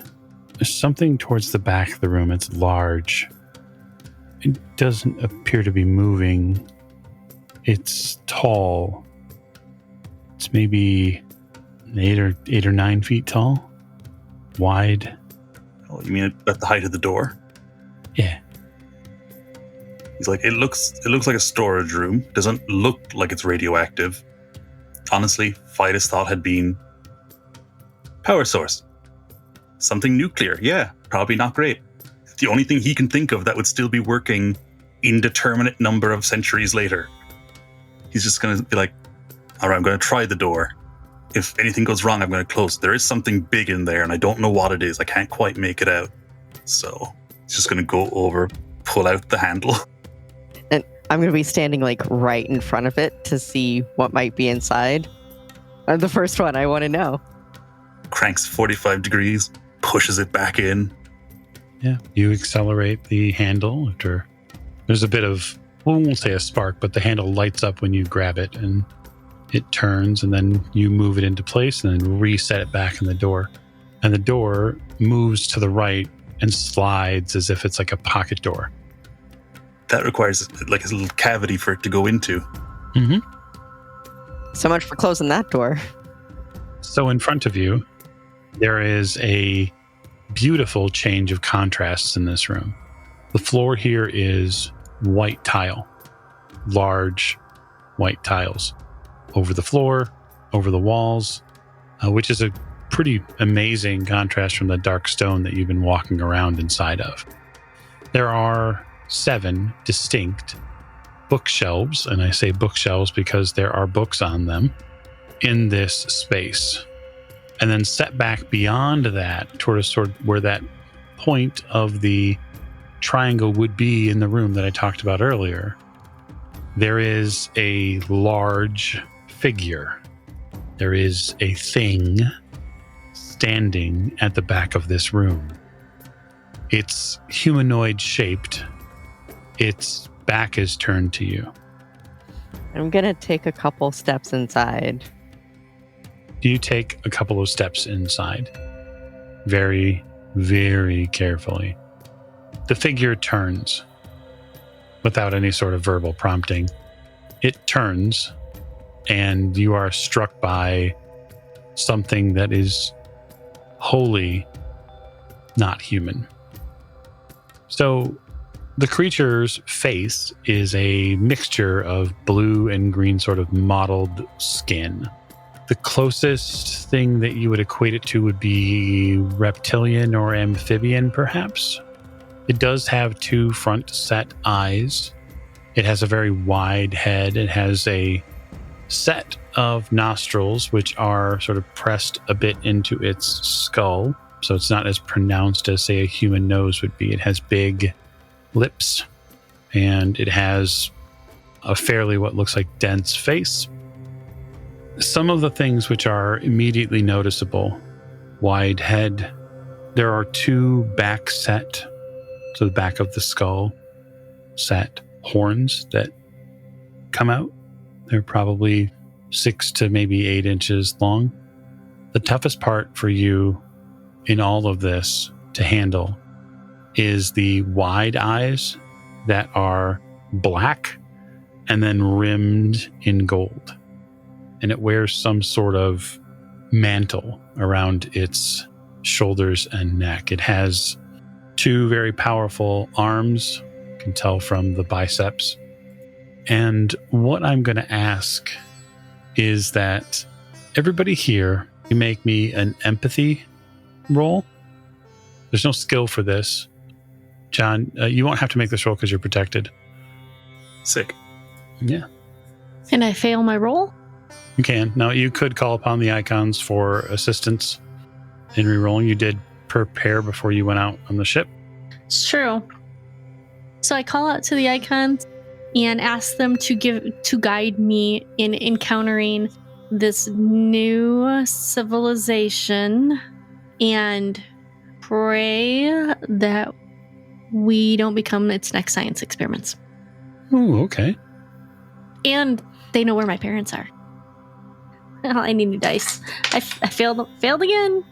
something towards the back of the room. It's large. It doesn't appear to be moving. It's tall. It's maybe 8 or 9 feet tall. Wide. Oh, you mean at the height of the door? Yeah. He's like, it looks like a storage room. Doesn't look like it's radioactive. Honestly, Fidus thought had been power source. Something nuclear, yeah, probably not great. The only thing he can think of that would still be working indeterminate number of centuries later. He's just going to be like, all right, I'm going to try the door. If anything goes wrong, I'm going to close. There is something big in there, and I don't know what it is. I can't quite make it out. So he's just going to go over, pull out the handle. And I'm going to be standing like right in front of it to see what might be inside. I'm the first one. I want to know. Cranks 45 degrees, pushes it back in. Yeah, you accelerate the handle after there's a bit of, well, we won't say a spark, but the handle lights up when you grab it, and it turns, and then you move it into place and then reset it back in the door. And the door moves to the right and slides as if it's like a pocket door. That requires like a little cavity for it to go into. Mm-hmm. So much for closing that door. So in front of you, there is a beautiful change of contrasts in this room. The floor here is white tile, large white tiles. Over the floor, over the walls, which is a pretty amazing contrast from the dark stone that you've been walking around inside of. There are 7 distinct bookshelves, and I say bookshelves because there are books on them in this space. And then set back beyond that, toward where that point of the triangle would be in the room that I talked about earlier, there is a large figure. There is a thing standing at the back of this room. It's humanoid shaped. Its back is turned to you. I'm going to take a couple steps inside. You take a couple of steps inside. Very, very carefully. The figure turns without any sort of verbal prompting. It turns, and you are struck by something that is wholly not human. So the creature's face is a mixture of blue and green sort of mottled skin. The closest thing that you would equate it to would be reptilian or amphibian, perhaps. It does have 2 front set eyes. It has a very wide head. It has a set of nostrils, which are sort of pressed a bit into its skull. So it's not as pronounced as, say, a human nose would be. It has big lips, and it has a fairly what looks like dense face. Some of the things which are immediately noticeable: wide head. There are 2 back set, so the back of the skull set horns that come out. They're probably 6 to maybe 8 inches long. The toughest part for you in all of this to handle is the wide eyes that are black and then rimmed in gold. And it wears some sort of mantle around its shoulders and neck. It has 2 very powerful arms, you can tell from the biceps. And what I'm going to ask is that everybody here, you make me an empathy roll. There's no skill for this. John, you won't have to make this roll because you're protected. Sick. Yeah, Can I fail my roll? you can. Now, you could call upon the icons for assistance in rerolling. You did prepare before you went out on the ship. It's true. So I call out to the icons and ask them to guide me in encountering this new civilization and pray that we don't become its next science experiments. Oh, okay. And they know where my parents are. I need new dice. I failed again.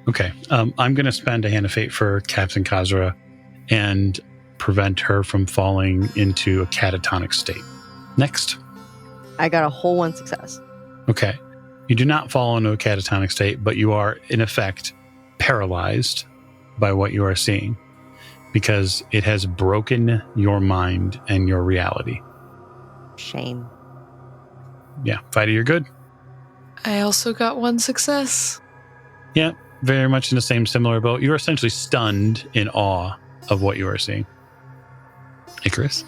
Okay. I'm going to spend a hand of fate for Captain Kazra and prevent her from falling into a catatonic state. Next. I got a whole 1 success. Okay. You do not fall into a catatonic state, but you are, in effect, paralyzed by what you are seeing because it has broken your mind and your reality. Shame. Yeah. Fighter, you're good. I also got 1 success. Yeah. Very much in the same similar boat. You're essentially stunned in awe of what you are seeing. Icarus?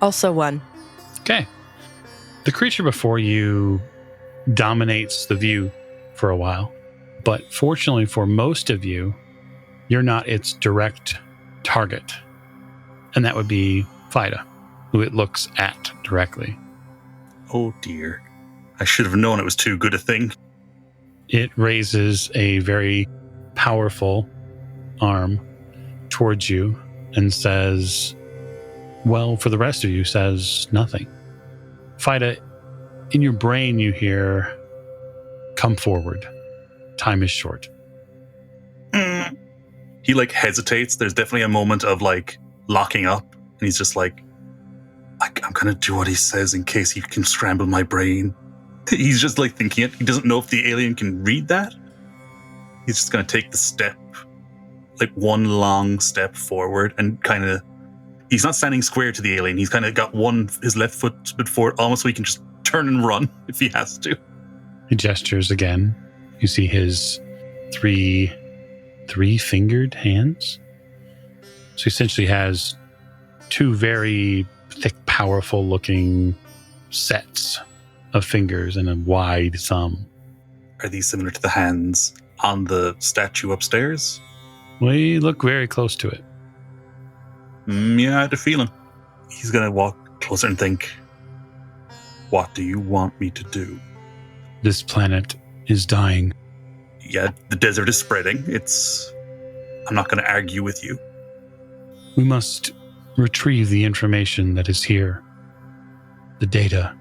Also 1. Okay. The creature before you dominates the view for a while, but fortunately for most of you, you're not its direct target. And that would be Fida, who it looks at directly. Oh dear. I should have known it was too good a thing. It raises a very powerful arm towards you and says, well, for the rest of you, says nothing. Fida, in your brain you hear, come forward. Time is short. He hesitates. There's definitely a moment of locking up. And he's just I'm going to do what he says in case he can scramble my brain. He's just thinking it. He doesn't know if the alien can read that. He's just going to take the step, one long step forward and he's not standing square to the alien. He's kind of got his left foot a bit forward, almost so he can just turn and run if he has to. He gestures again. You see his three-fingered hands. So he essentially has 2 very thick, powerful-looking sets of fingers and a wide thumb. Are these similar to the hands on the statue upstairs? We look very close to it. Yeah, I had a feeling. He's going to walk closer and think, what do you want me to do? This planet is dying. Yeah, the desert is spreading. I'm not going to argue with you. We must retrieve the information that is here. The data.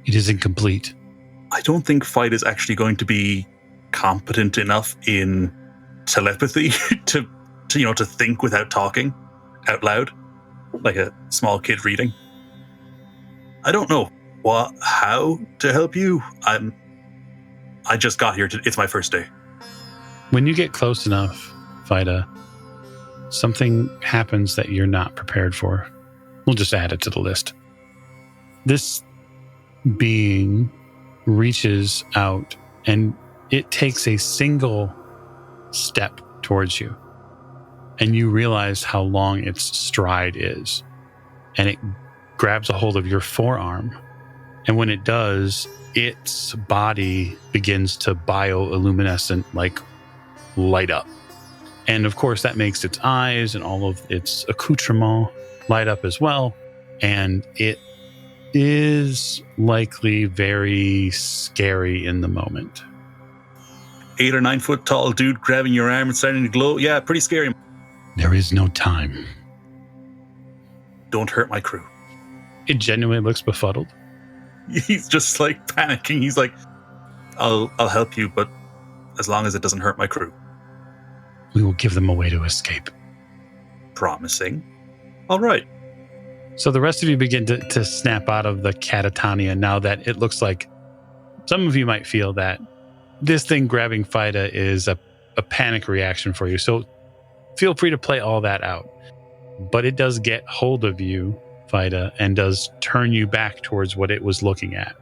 It is incomplete. I don't think Fight is actually going to be competent enough in telepathy to think without talking out loud, like a small kid reading. I don't know how to help you. I just got here. It's my first day. When you get close enough, Fida, something happens that you're not prepared for. We'll just add it to the list. This being reaches out and it takes a single step towards you. And you realize how long its stride is. And it grabs a hold of your forearm. And when it does, its body begins to bioluminescent, light up. And of course, that makes its eyes and all of its accoutrement light up as well. And it is likely very scary in the moment. 8 or 9 foot tall dude grabbing your arm and starting to glow. Yeah, pretty scary. There is no time. Don't hurt my crew. It genuinely looks befuddled. He's just panicking. He's I'll help you, but as long as it doesn't hurt my crew. We will give them a way to escape. promising. All right. So the rest of you begin to snap out of the catatonia now that it looks like some of you might feel that this thing grabbing Fida is a panic reaction for you. So feel free to play all that out. But it does get hold of you, Fida, and does turn you back towards what it was looking at.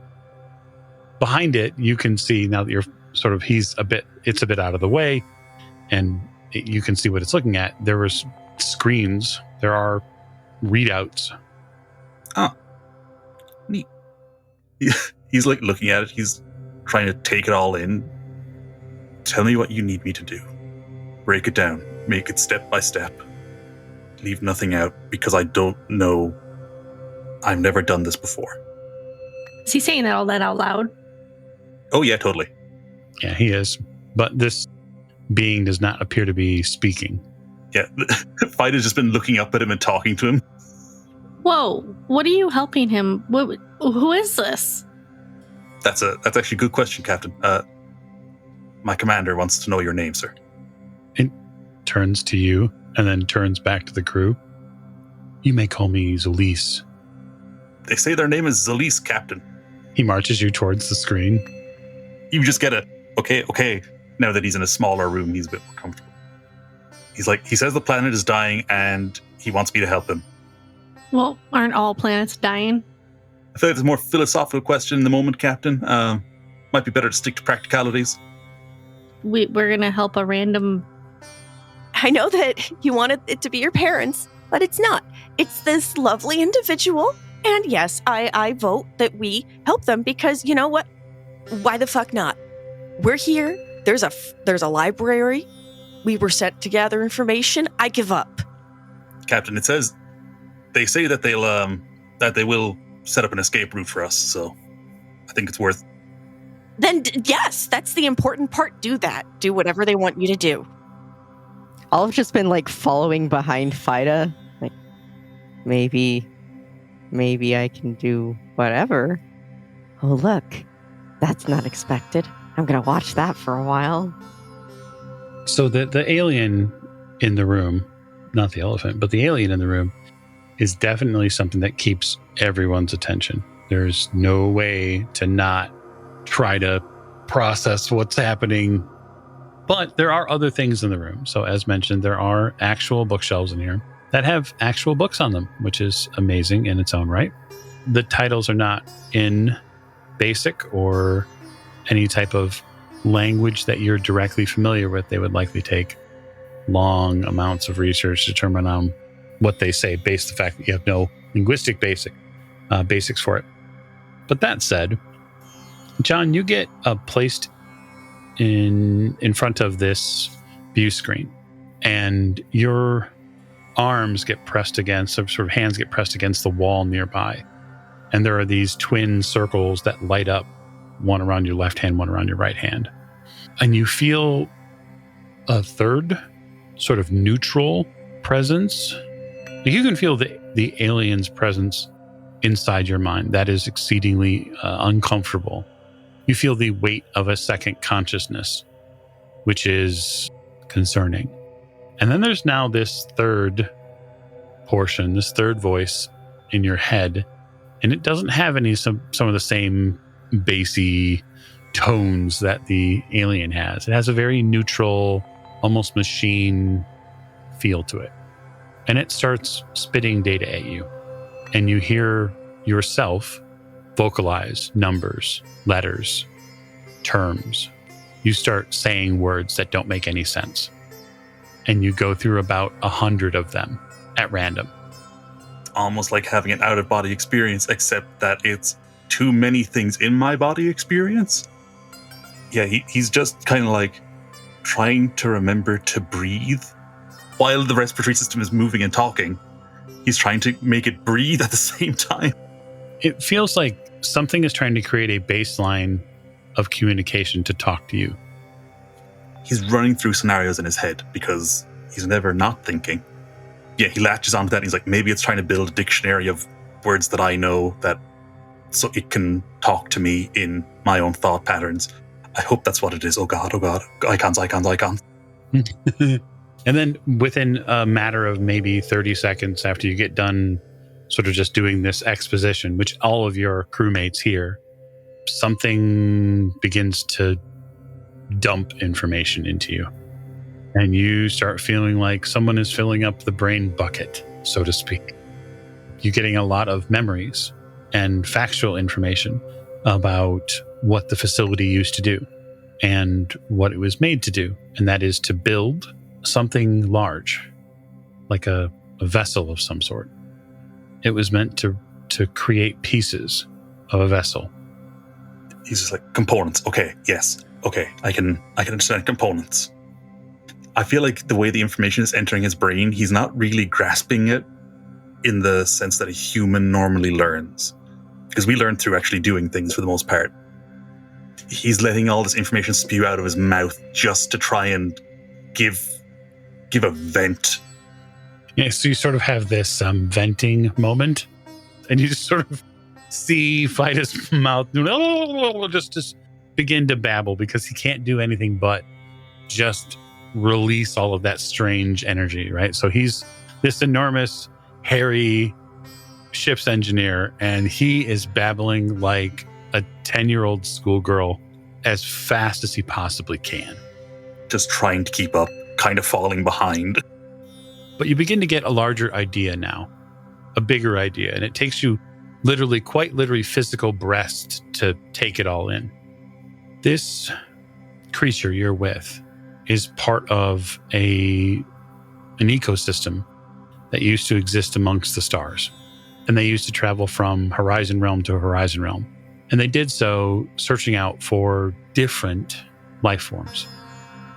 Behind it, you can see now that you're sort of, it's a bit out of the way, and you can see what it's looking at. There was screens. There are readouts. Oh, neat. He's like looking at it. He's trying to take it all in. Tell me what you need me to do. Break it down. Make it step by step. Leave nothing out because I don't know. I've never done this before. Is he saying all that out loud? Oh, yeah, totally. Yeah, he is. But this being does not appear to be speaking. Yeah, Fida's just been looking up at him and talking to him. Whoa, what are you helping him? Who is this? That's actually a good question, Captain. My commander wants to know your name, sir. It turns to you and then turns back to the crew. You may call me Zulise. They say their name is Zulise, Captain. He marches you towards the screen. You just get okay. Now that he's in a smaller room, he's a bit more comfortable. He's like, he says the planet is dying and he wants me to help him. Well, aren't all planets dying? I feel like it's a more philosophical question in the moment, Captain. Might be better to stick to practicalities. We're going to help a random... I know that you wanted it to be your parents, but it's not. It's this lovely individual. And yes, I vote that we help them because you know what? Why the fuck not? We're here. There's a library. We were sent to gather information. I give up. Captain, it says they say that they will set up an escape route for us, so I think it's worth. Then yes, that's the important part. Do that. Do whatever they want you to do. I've just been like following behind Fida. Like, maybe I can do whatever. Oh, look. That's not expected. I'm going to watch that for a while. So the alien in the room, not the elephant, but the alien in the room is definitely something that keeps everyone's attention. There's no way to not try to process what's happening. But there are other things in the room. So as mentioned, there are actual bookshelves in here that have actual books on them, which is amazing in its own right. The titles are not in Basic or any type of language that you're directly familiar with. They would likely take long amounts of research to determine on what they say based on the fact that you have no linguistic basics for it. But that said, John, you get placed in front of this view screen, and your arms get pressed against, sort of hands get pressed against the wall nearby. And there are these twin circles that light up, one around your left hand, one around your right hand. And you feel a third sort of neutral presence. You can feel the alien's presence inside your mind. That is exceedingly uncomfortable. You feel the weight of a second consciousness, which is concerning. And then there's now this third portion, this third voice in your head, and it doesn't have some of the same bassy tones that the alien has. It has a very neutral, almost machine feel to it. And it starts spitting data at you. And you hear yourself vocalize numbers, letters, terms. You start saying words that don't make any sense. And you go through about 100 of them at random. Almost like having an out-of-body experience, except that it's too many things in my body experience. Yeah, he's just kind of like trying to remember to breathe while the respiratory system is moving and talking. He's trying to make it breathe at the same time. It feels like something is trying to create a baseline of communication to talk to you. He's running through scenarios in his head because he's never not thinking. Yeah, he latches onto that and he's like, maybe it's trying to build a dictionary of words that I know that so it can talk to me in my own thought patterns. I hope that's what it is. Oh God. Icons. And And then within a matter of maybe 30 seconds after you get done sort of just doing this exposition, which all of your crewmates hear, something begins to dump information into you. And you start feeling like someone is filling up the brain bucket, so to speak. You're getting a lot of memories and factual information about what the facility used to do and what it was made to do. And that is to build something large, like a vessel of some sort. It was meant to create pieces of a vessel. He's just like, components. Okay, yes. Okay, I can understand components. I feel like the way the information is entering his brain, he's not really grasping it in the sense that a human normally learns. Because we learn through actually doing things for the most part. He's letting all this information spew out of his mouth just to try and give a vent. Yeah, so you sort of have this venting moment, and you just sort of see Fida's mouth just begin to babble because he can't do anything but just release all of that strange energy, right? So he's this enormous, hairy ship's engineer, and he is babbling like a 10-year-old schoolgirl as fast as he possibly can. Just trying to keep up, kind of falling behind. But you begin to get a larger idea now, a bigger idea, and it takes you quite literally physical breaths to take it all in. This creature you're with is part of an ecosystem that used to exist amongst the stars. And they used to travel from horizon realm to horizon realm. And they did so searching out for different life forms.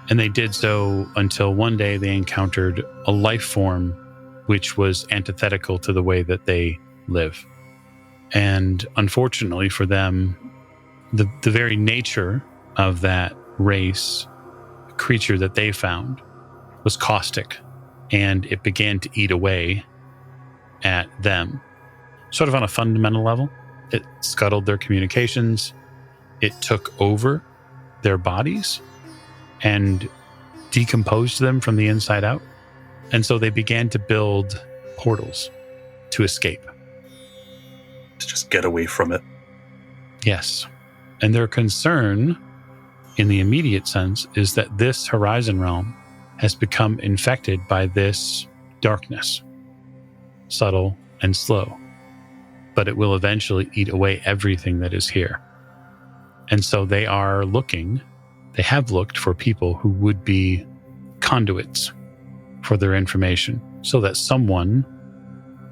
And they did so until one day they encountered a life form which was antithetical to the way that they live. And unfortunately for them, the very nature of that race creature that they found was caustic, and it began to eat away at them. Sort of on a fundamental level, it scuttled their communications, it took over their bodies and decomposed them from the inside out. And so they began to build portals to escape. To just get away from it. Yes. And their concern in the immediate sense is that this horizon realm has become infected by this darkness, subtle and slow, but it will eventually eat away everything that is here. And so they have looked for people who would be conduits for their information so that someone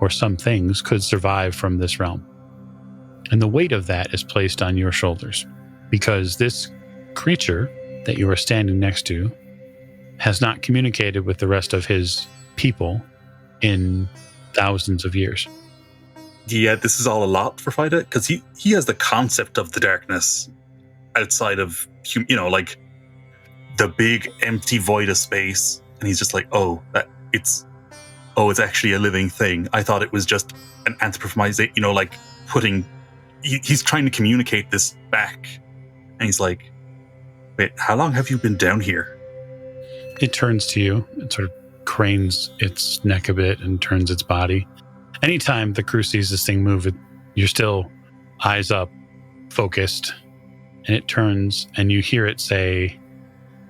or some things could survive from this realm. And the weight of that is placed on your shoulders because this creature that you are standing next to has not communicated with the rest of his people in thousands of years. Yeah, this is all a lot for Fida because he has the concept of the darkness outside of, like the big empty void of space. And he's just like, it's actually a living thing. I thought it was just an anthropomorphization, like he's trying to communicate this back. And he's like, wait, how long have you been down here? It turns to you. It sort of cranes its neck a bit and turns its body. Anytime the crew sees this thing move, you're still eyes up, focused, and it turns and you hear it say,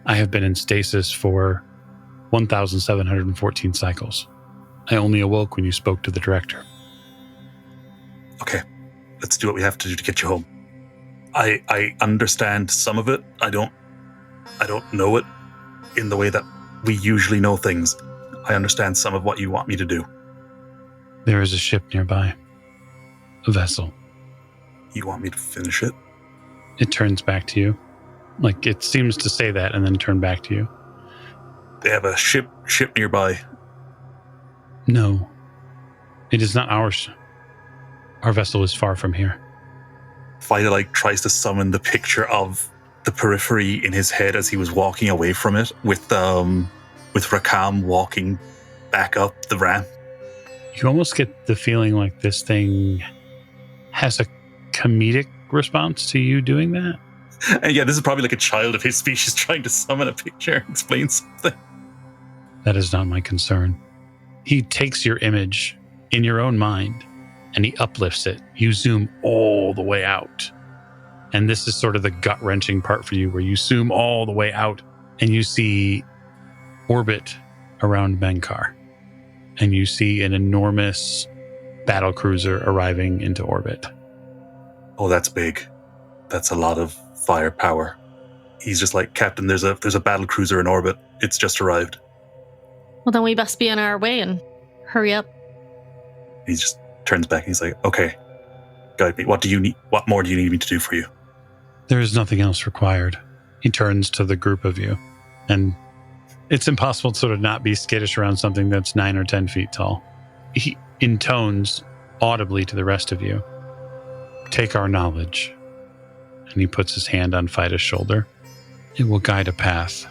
I have been in stasis for 1,714 cycles. I only awoke when you spoke to the director. Okay, let's do what we have to do to get you home. I understand some of it. I don't know it in the way that we usually know things. I understand some of what you want me to do. There is a ship nearby. A vessel. You want me to finish it? It turns back to you. Like it seems to say that and then turn back to you. They have a ship nearby. No. It is not ours. Our vessel is far from here. Fida tries to summon the picture of the periphery in his head as he was walking away from it with Rakam walking back up the ramp. You almost get the feeling like this thing has a comedic response to you doing that. And yeah, this is probably like a child of his species trying to summon a picture and explain something. That is not my concern. He takes your image in your own mind and he uplifts it. You zoom all the way out. And this is sort of the gut-wrenching part for you, where you zoom all the way out and you see orbit around Menkar. And you see an enormous battle cruiser arriving into orbit. Oh, that's big. That's a lot of firepower. He's just like, Captain, there's a battle cruiser in orbit. It's just arrived. Well, then we best be on our way and hurry up. He just turns back and he's like, okay, guide me. What do you need? What more do you need me to do for you? There is nothing else required. He turns to the group of you, and it's impossible to sort of not be skittish around something that's 9 or 10 feet tall. He intones audibly to the rest of you, take our knowledge. And he puts his hand on Fida's shoulder. It will guide a path.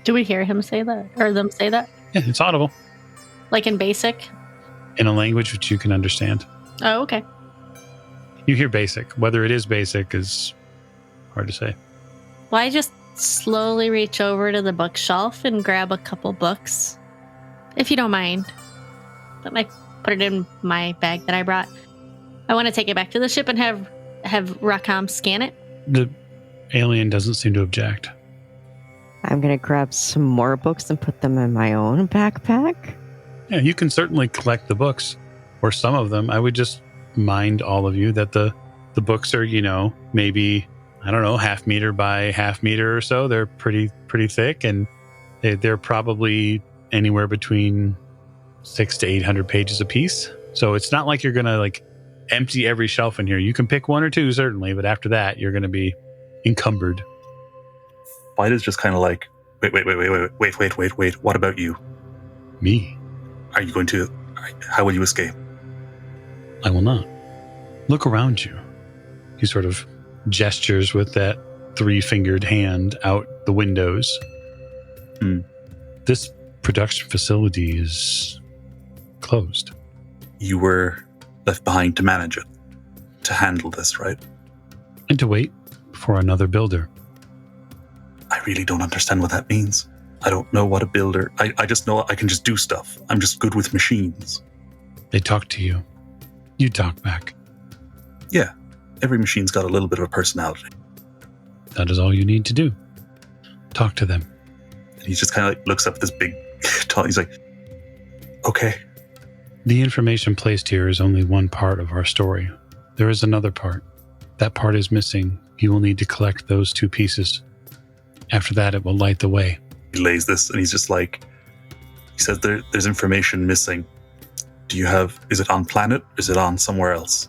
Do we hear him say that? Or them say that? Yeah, it's audible. Like in Basic? In a language which you can understand. Oh, okay. You hear Basic. Whether it is Basic is hard to say. Well, I just slowly reach over to the bookshelf and grab a couple books. If you don't mind. But I put it in my bag that I brought. I want to take it back to the ship and have Rakam scan it. The alien doesn't seem to object. I'm going to grab some more books and put them in my own backpack. Yeah, you can certainly collect the books, or some of them. I would just mind all of you that the books are, maybe, I don't know, half meter by half meter or so. They're pretty thick, and they're probably anywhere between 600 to 800 pages a piece. So it's not like you're going to empty every shelf in here. You can pick one or two, certainly, but after that, you're going to be encumbered. Fida's just kind of like, wait. What about you? Me? Are you going to... How will you escape? I will not. Look around you. He sort of gestures with that 3-fingered hand out the windows. This production facility is closed. You were left behind to manage it, to handle this, right? And to wait for another builder. I really don't understand what that means. I don't know what a builder... I just know I can just do stuff. I'm just good with machines. They talk to you. You talk back. Yeah, every machine's got a little bit of a personality. That is all you need to do. Talk to them. And he just kind of looks up at this big... He's like, okay. The information placed here is only one part of our story. There is another part. That part is missing. You will need to collect those 2 pieces. After that, it will light the way. He lays this and he's just like, he says there's information missing. Is it on planet? Is it on somewhere else?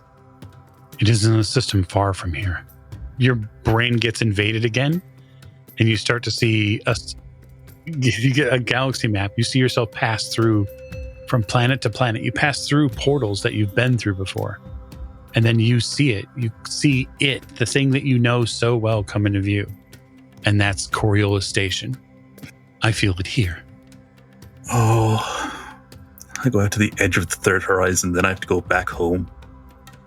It is in a system far from here. Your brain gets invaded again, and you start to see you get a galaxy map. You see yourself pass through from planet to planet. You pass through portals that you've been through before. And then you see it. You see it, the thing that you know so well, come into view. And that's Coriolis Station. I feel it here. Oh, I go out to the edge of the third horizon, then I have to go back home.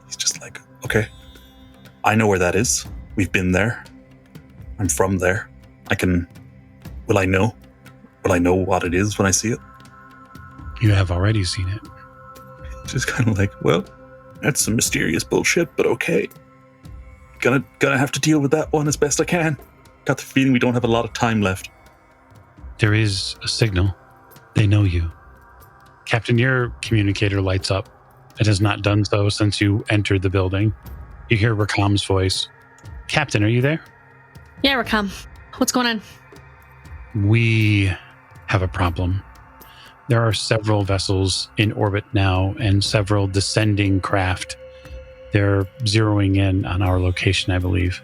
He's just like, okay, I know where that is. We've been there. I'm from there. Will I know? Will I know what it is when I see it? You have already seen it. Just kind of like, well, that's some mysterious bullshit, but okay. Gonna have to deal with that one as best I can. Got the feeling we don't have a lot of time left. There is a signal. They know you. Captain, your communicator lights up. It has not done so since you entered the building. You hear Rakam's voice. Captain, are you there? Yeah, Rakam. What's going on? We have a problem. There are several vessels in orbit now and several descending craft. They're zeroing in on our location, I believe.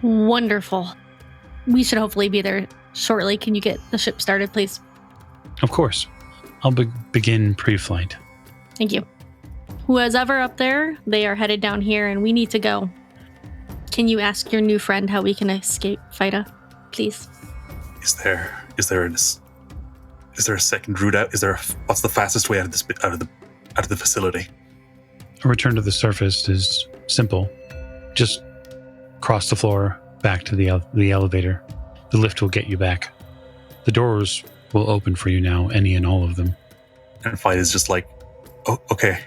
Wonderful. We should hopefully be there shortly. Can you get the ship started, please? Of course. I'll begin pre-flight. Thank you. Who is ever up there, they are headed down here and we need to go. Can you ask your new friend how we can escape Fida, please? Is there a second route out? What's the fastest way out of the facility? A return to the surface is simple. Just cross the floor back to the elevator. The lift will get you back. The doors will open for you now, any and all of them. And Fight is just like, oh, okay.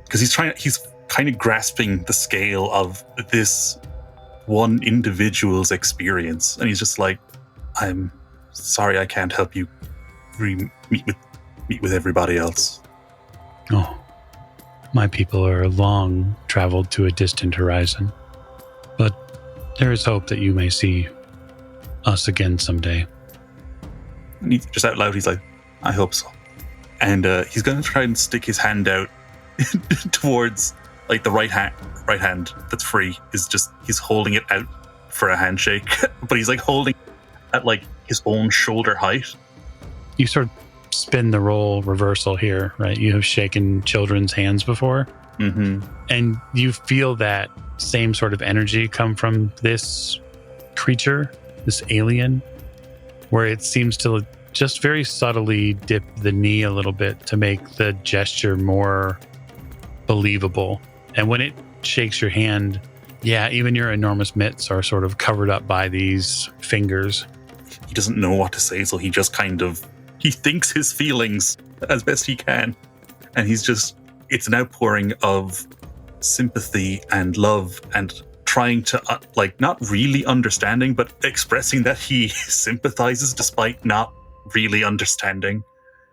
Because he's kind of grasping the scale of this one individual's experience. And he's just like, I'm sorry I can't help you meet with everybody else. Oh, my people are long traveled to a distant horizon. But there is hope that you may see us again someday. And he, just out loud, he's like, I hope so. And he's going to try and stick his hand out towards like the right hand that's free. He's holding it out for a handshake, but he's like holding at like his own shoulder height. You sort of spin the role reversal here, right? You have shaken children's hands before, and you feel that same sort of energy come from this creature, this alien, where it seems to just very subtly dip the knee a little bit to make the gesture more believable. And when it shakes your hand, yeah, even your enormous mitts are sort of covered up by these fingers. He doesn't know what to say, so he just he thinks his feelings as best he can. And it's an outpouring of sympathy and love and trying to, not really understanding, but expressing that he sympathizes despite not really understanding.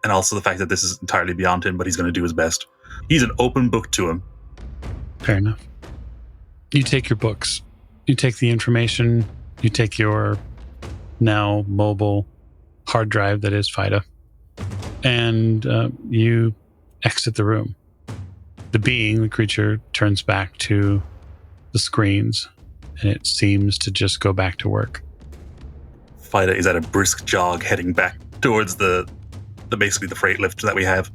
And also the fact that this is entirely beyond him, but he's going to do his best. He's an open book to him. Fair enough. You take your books. You take the information. You take your now mobile hard drive that is FIDA. And you exit the room. The creature, turns back to the screens, and it seems to just go back to work. FIDA is at a brisk jog heading back towards basically the freight lift that we have.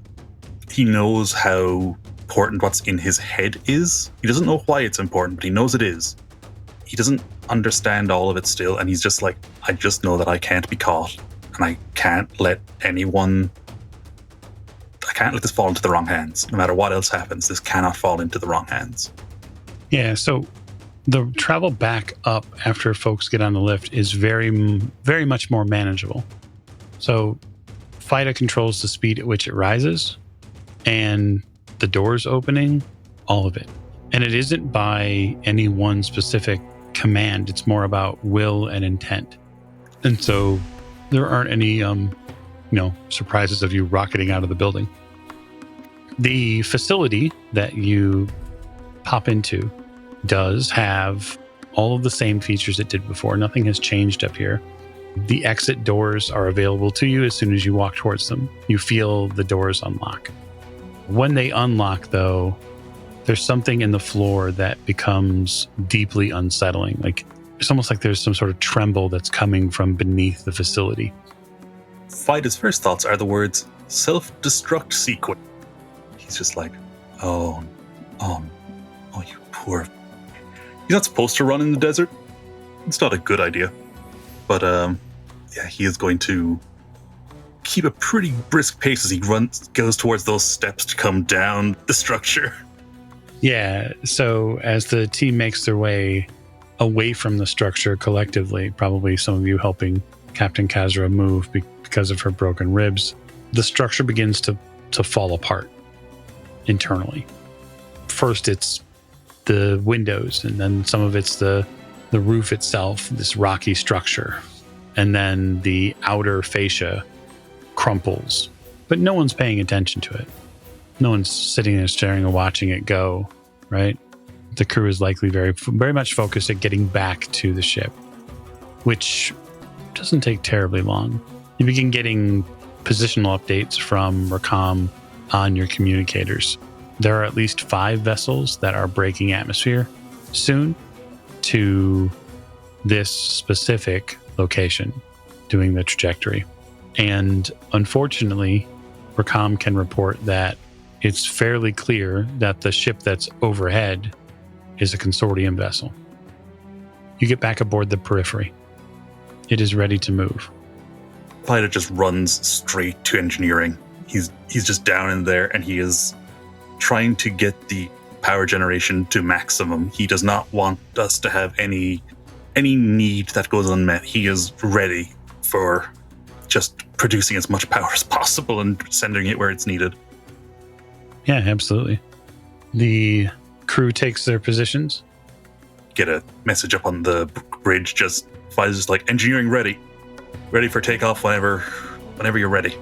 He knows how important what's in his head is. He doesn't know why it's important, but he knows it is. He doesn't understand all of it still, and he's just like, I just know that I can't be caught, and I can't let this fall into the wrong hands. No matter what else happens, this cannot fall into the wrong hands. Yeah, so the travel back up after folks get on the lift is very, very much more manageable. So FIDA controls the speed at which it rises, and the doors opening, all of it. And it isn't by any one specific command. It's more about will and intent. And so there aren't any, surprises of you rocketing out of the building. The facility that you pop into does have all of the same features it did before. Nothing has changed up here. The exit doors are available to you as soon as you walk towards them. You feel the doors unlock. When they unlock, though, there's something in the floor that becomes deeply unsettling. Like it's almost like there's some sort of tremble that's coming from beneath the facility. FIDA's first thoughts are the words self-destruct sequence. He's just like, oh, you poor. He's not supposed to run in the desert. It's not a good idea. But he is going to keep a pretty brisk pace as he goes towards those steps to come down the structure. Yeah, so as the team makes their way away from the structure collectively, probably some of you helping Captain Kazra move because of her broken ribs, the structure begins to fall apart internally. First, it's the windows, and then some of it's the roof itself, this rocky structure. And then the outer fascia crumples, but no one's paying attention to it. No one's sitting there staring and watching it go, right? The crew is likely very, very much focused at getting back to the ship, which doesn't take terribly long. You begin getting positional updates from Rakam on your communicators. There are at least 5 vessels that are breaking atmosphere soon to this specific location, doing the trajectory. And unfortunately, Rakam can report that it's fairly clear that the ship that's overhead is a consortium vessel. You get back aboard the Periphery. It is ready to move. FIDA just runs straight to engineering. He's just down in there, and he is trying to get the power generation to maximum. He does not want us to have any need that goes unmet. He is ready for just producing as much power as possible and sending it where it's needed. Yeah, absolutely. The crew takes their positions. Get a message up on the bridge, just Fida's just like, engineering ready for takeoff whenever you're ready.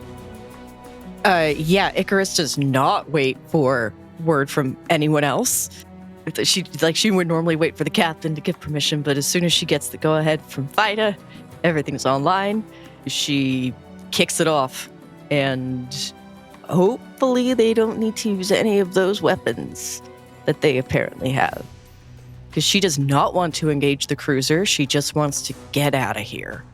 Yeah, Icarus does not wait for word from anyone else. She would normally wait for the captain to give permission, but as soon as she gets the go-ahead from Fida, everything's online. She kicks it off, and hopefully they don't need to use any of those weapons that they apparently have. Because she does not want to engage the cruiser, she just wants to get out of here.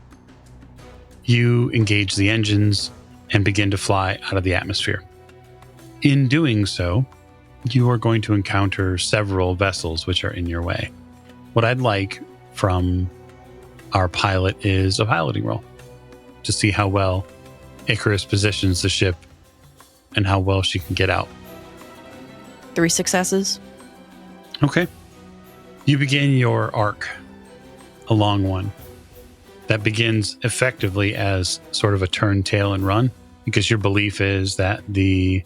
You engage the engines and begin to fly out of the atmosphere. In doing so, you are going to encounter several vessels which are in your way. What I'd like from our pilot is a piloting roll to see how well Icarus positions the ship and how well she can get out. 3 successes. Okay. You begin your arc, a long one, that begins effectively as sort of a turn, tail, and run, because your belief is that the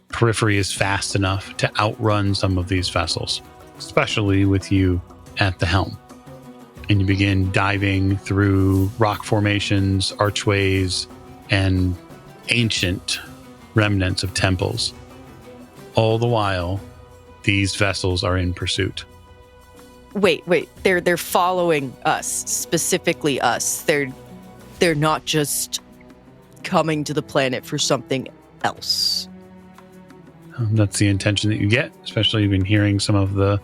Periphery is fast enough to outrun some of these vessels, especially with you at the helm. And you begin diving through rock formations, archways, and ancient remnants of temples. All the while, these vessels are in pursuit. Wait. They're following us, specifically us. They're not just coming to the planet for something else. That's the intention that you get, especially you've been hearing some of the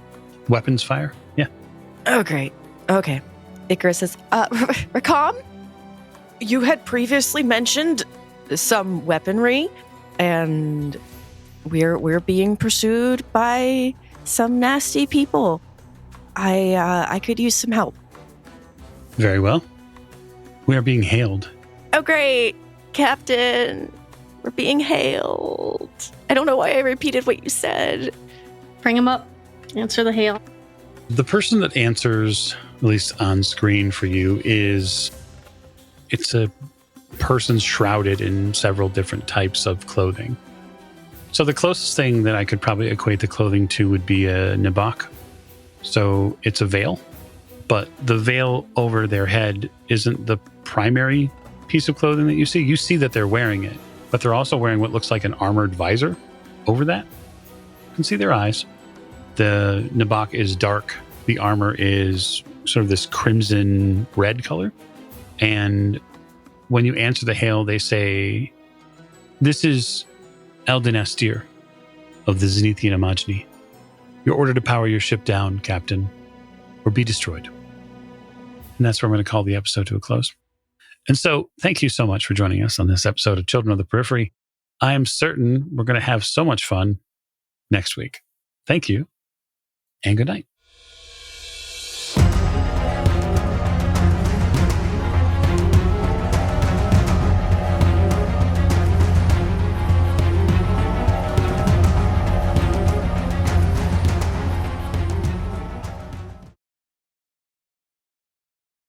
weapons fire. Yeah. Oh, great. Okay. Icarus says, Rakam, you had previously mentioned some weaponry, and we're being pursued by some nasty people. I could use some help. Very well. We are being hailed. Oh, great, Captain. We're being hailed. I don't know why I repeated what you said. Bring him up. Answer the hail. The person that answers, at least on screen for you, it's a person shrouded in several different types of clothing. So the closest thing that I could probably equate the clothing to would be a nibak. So it's a veil, but the veil over their head isn't the primary piece of clothing that you see. You see that they're wearing it, but they're also wearing what looks like an armored visor over that. You can see their eyes. The nibak is dark. The armor is sort of this crimson red color. And when you answer the hail, they say, "This is Eldin Astir of the Zenithian Imagini. You're ordered to power your ship down, Captain, or be destroyed." And that's where I'm going to call the episode to a close. And so thank you so much for joining us on this episode of Children of the Periphery. I am certain we're going to have so much fun next week. Thank you, and good night.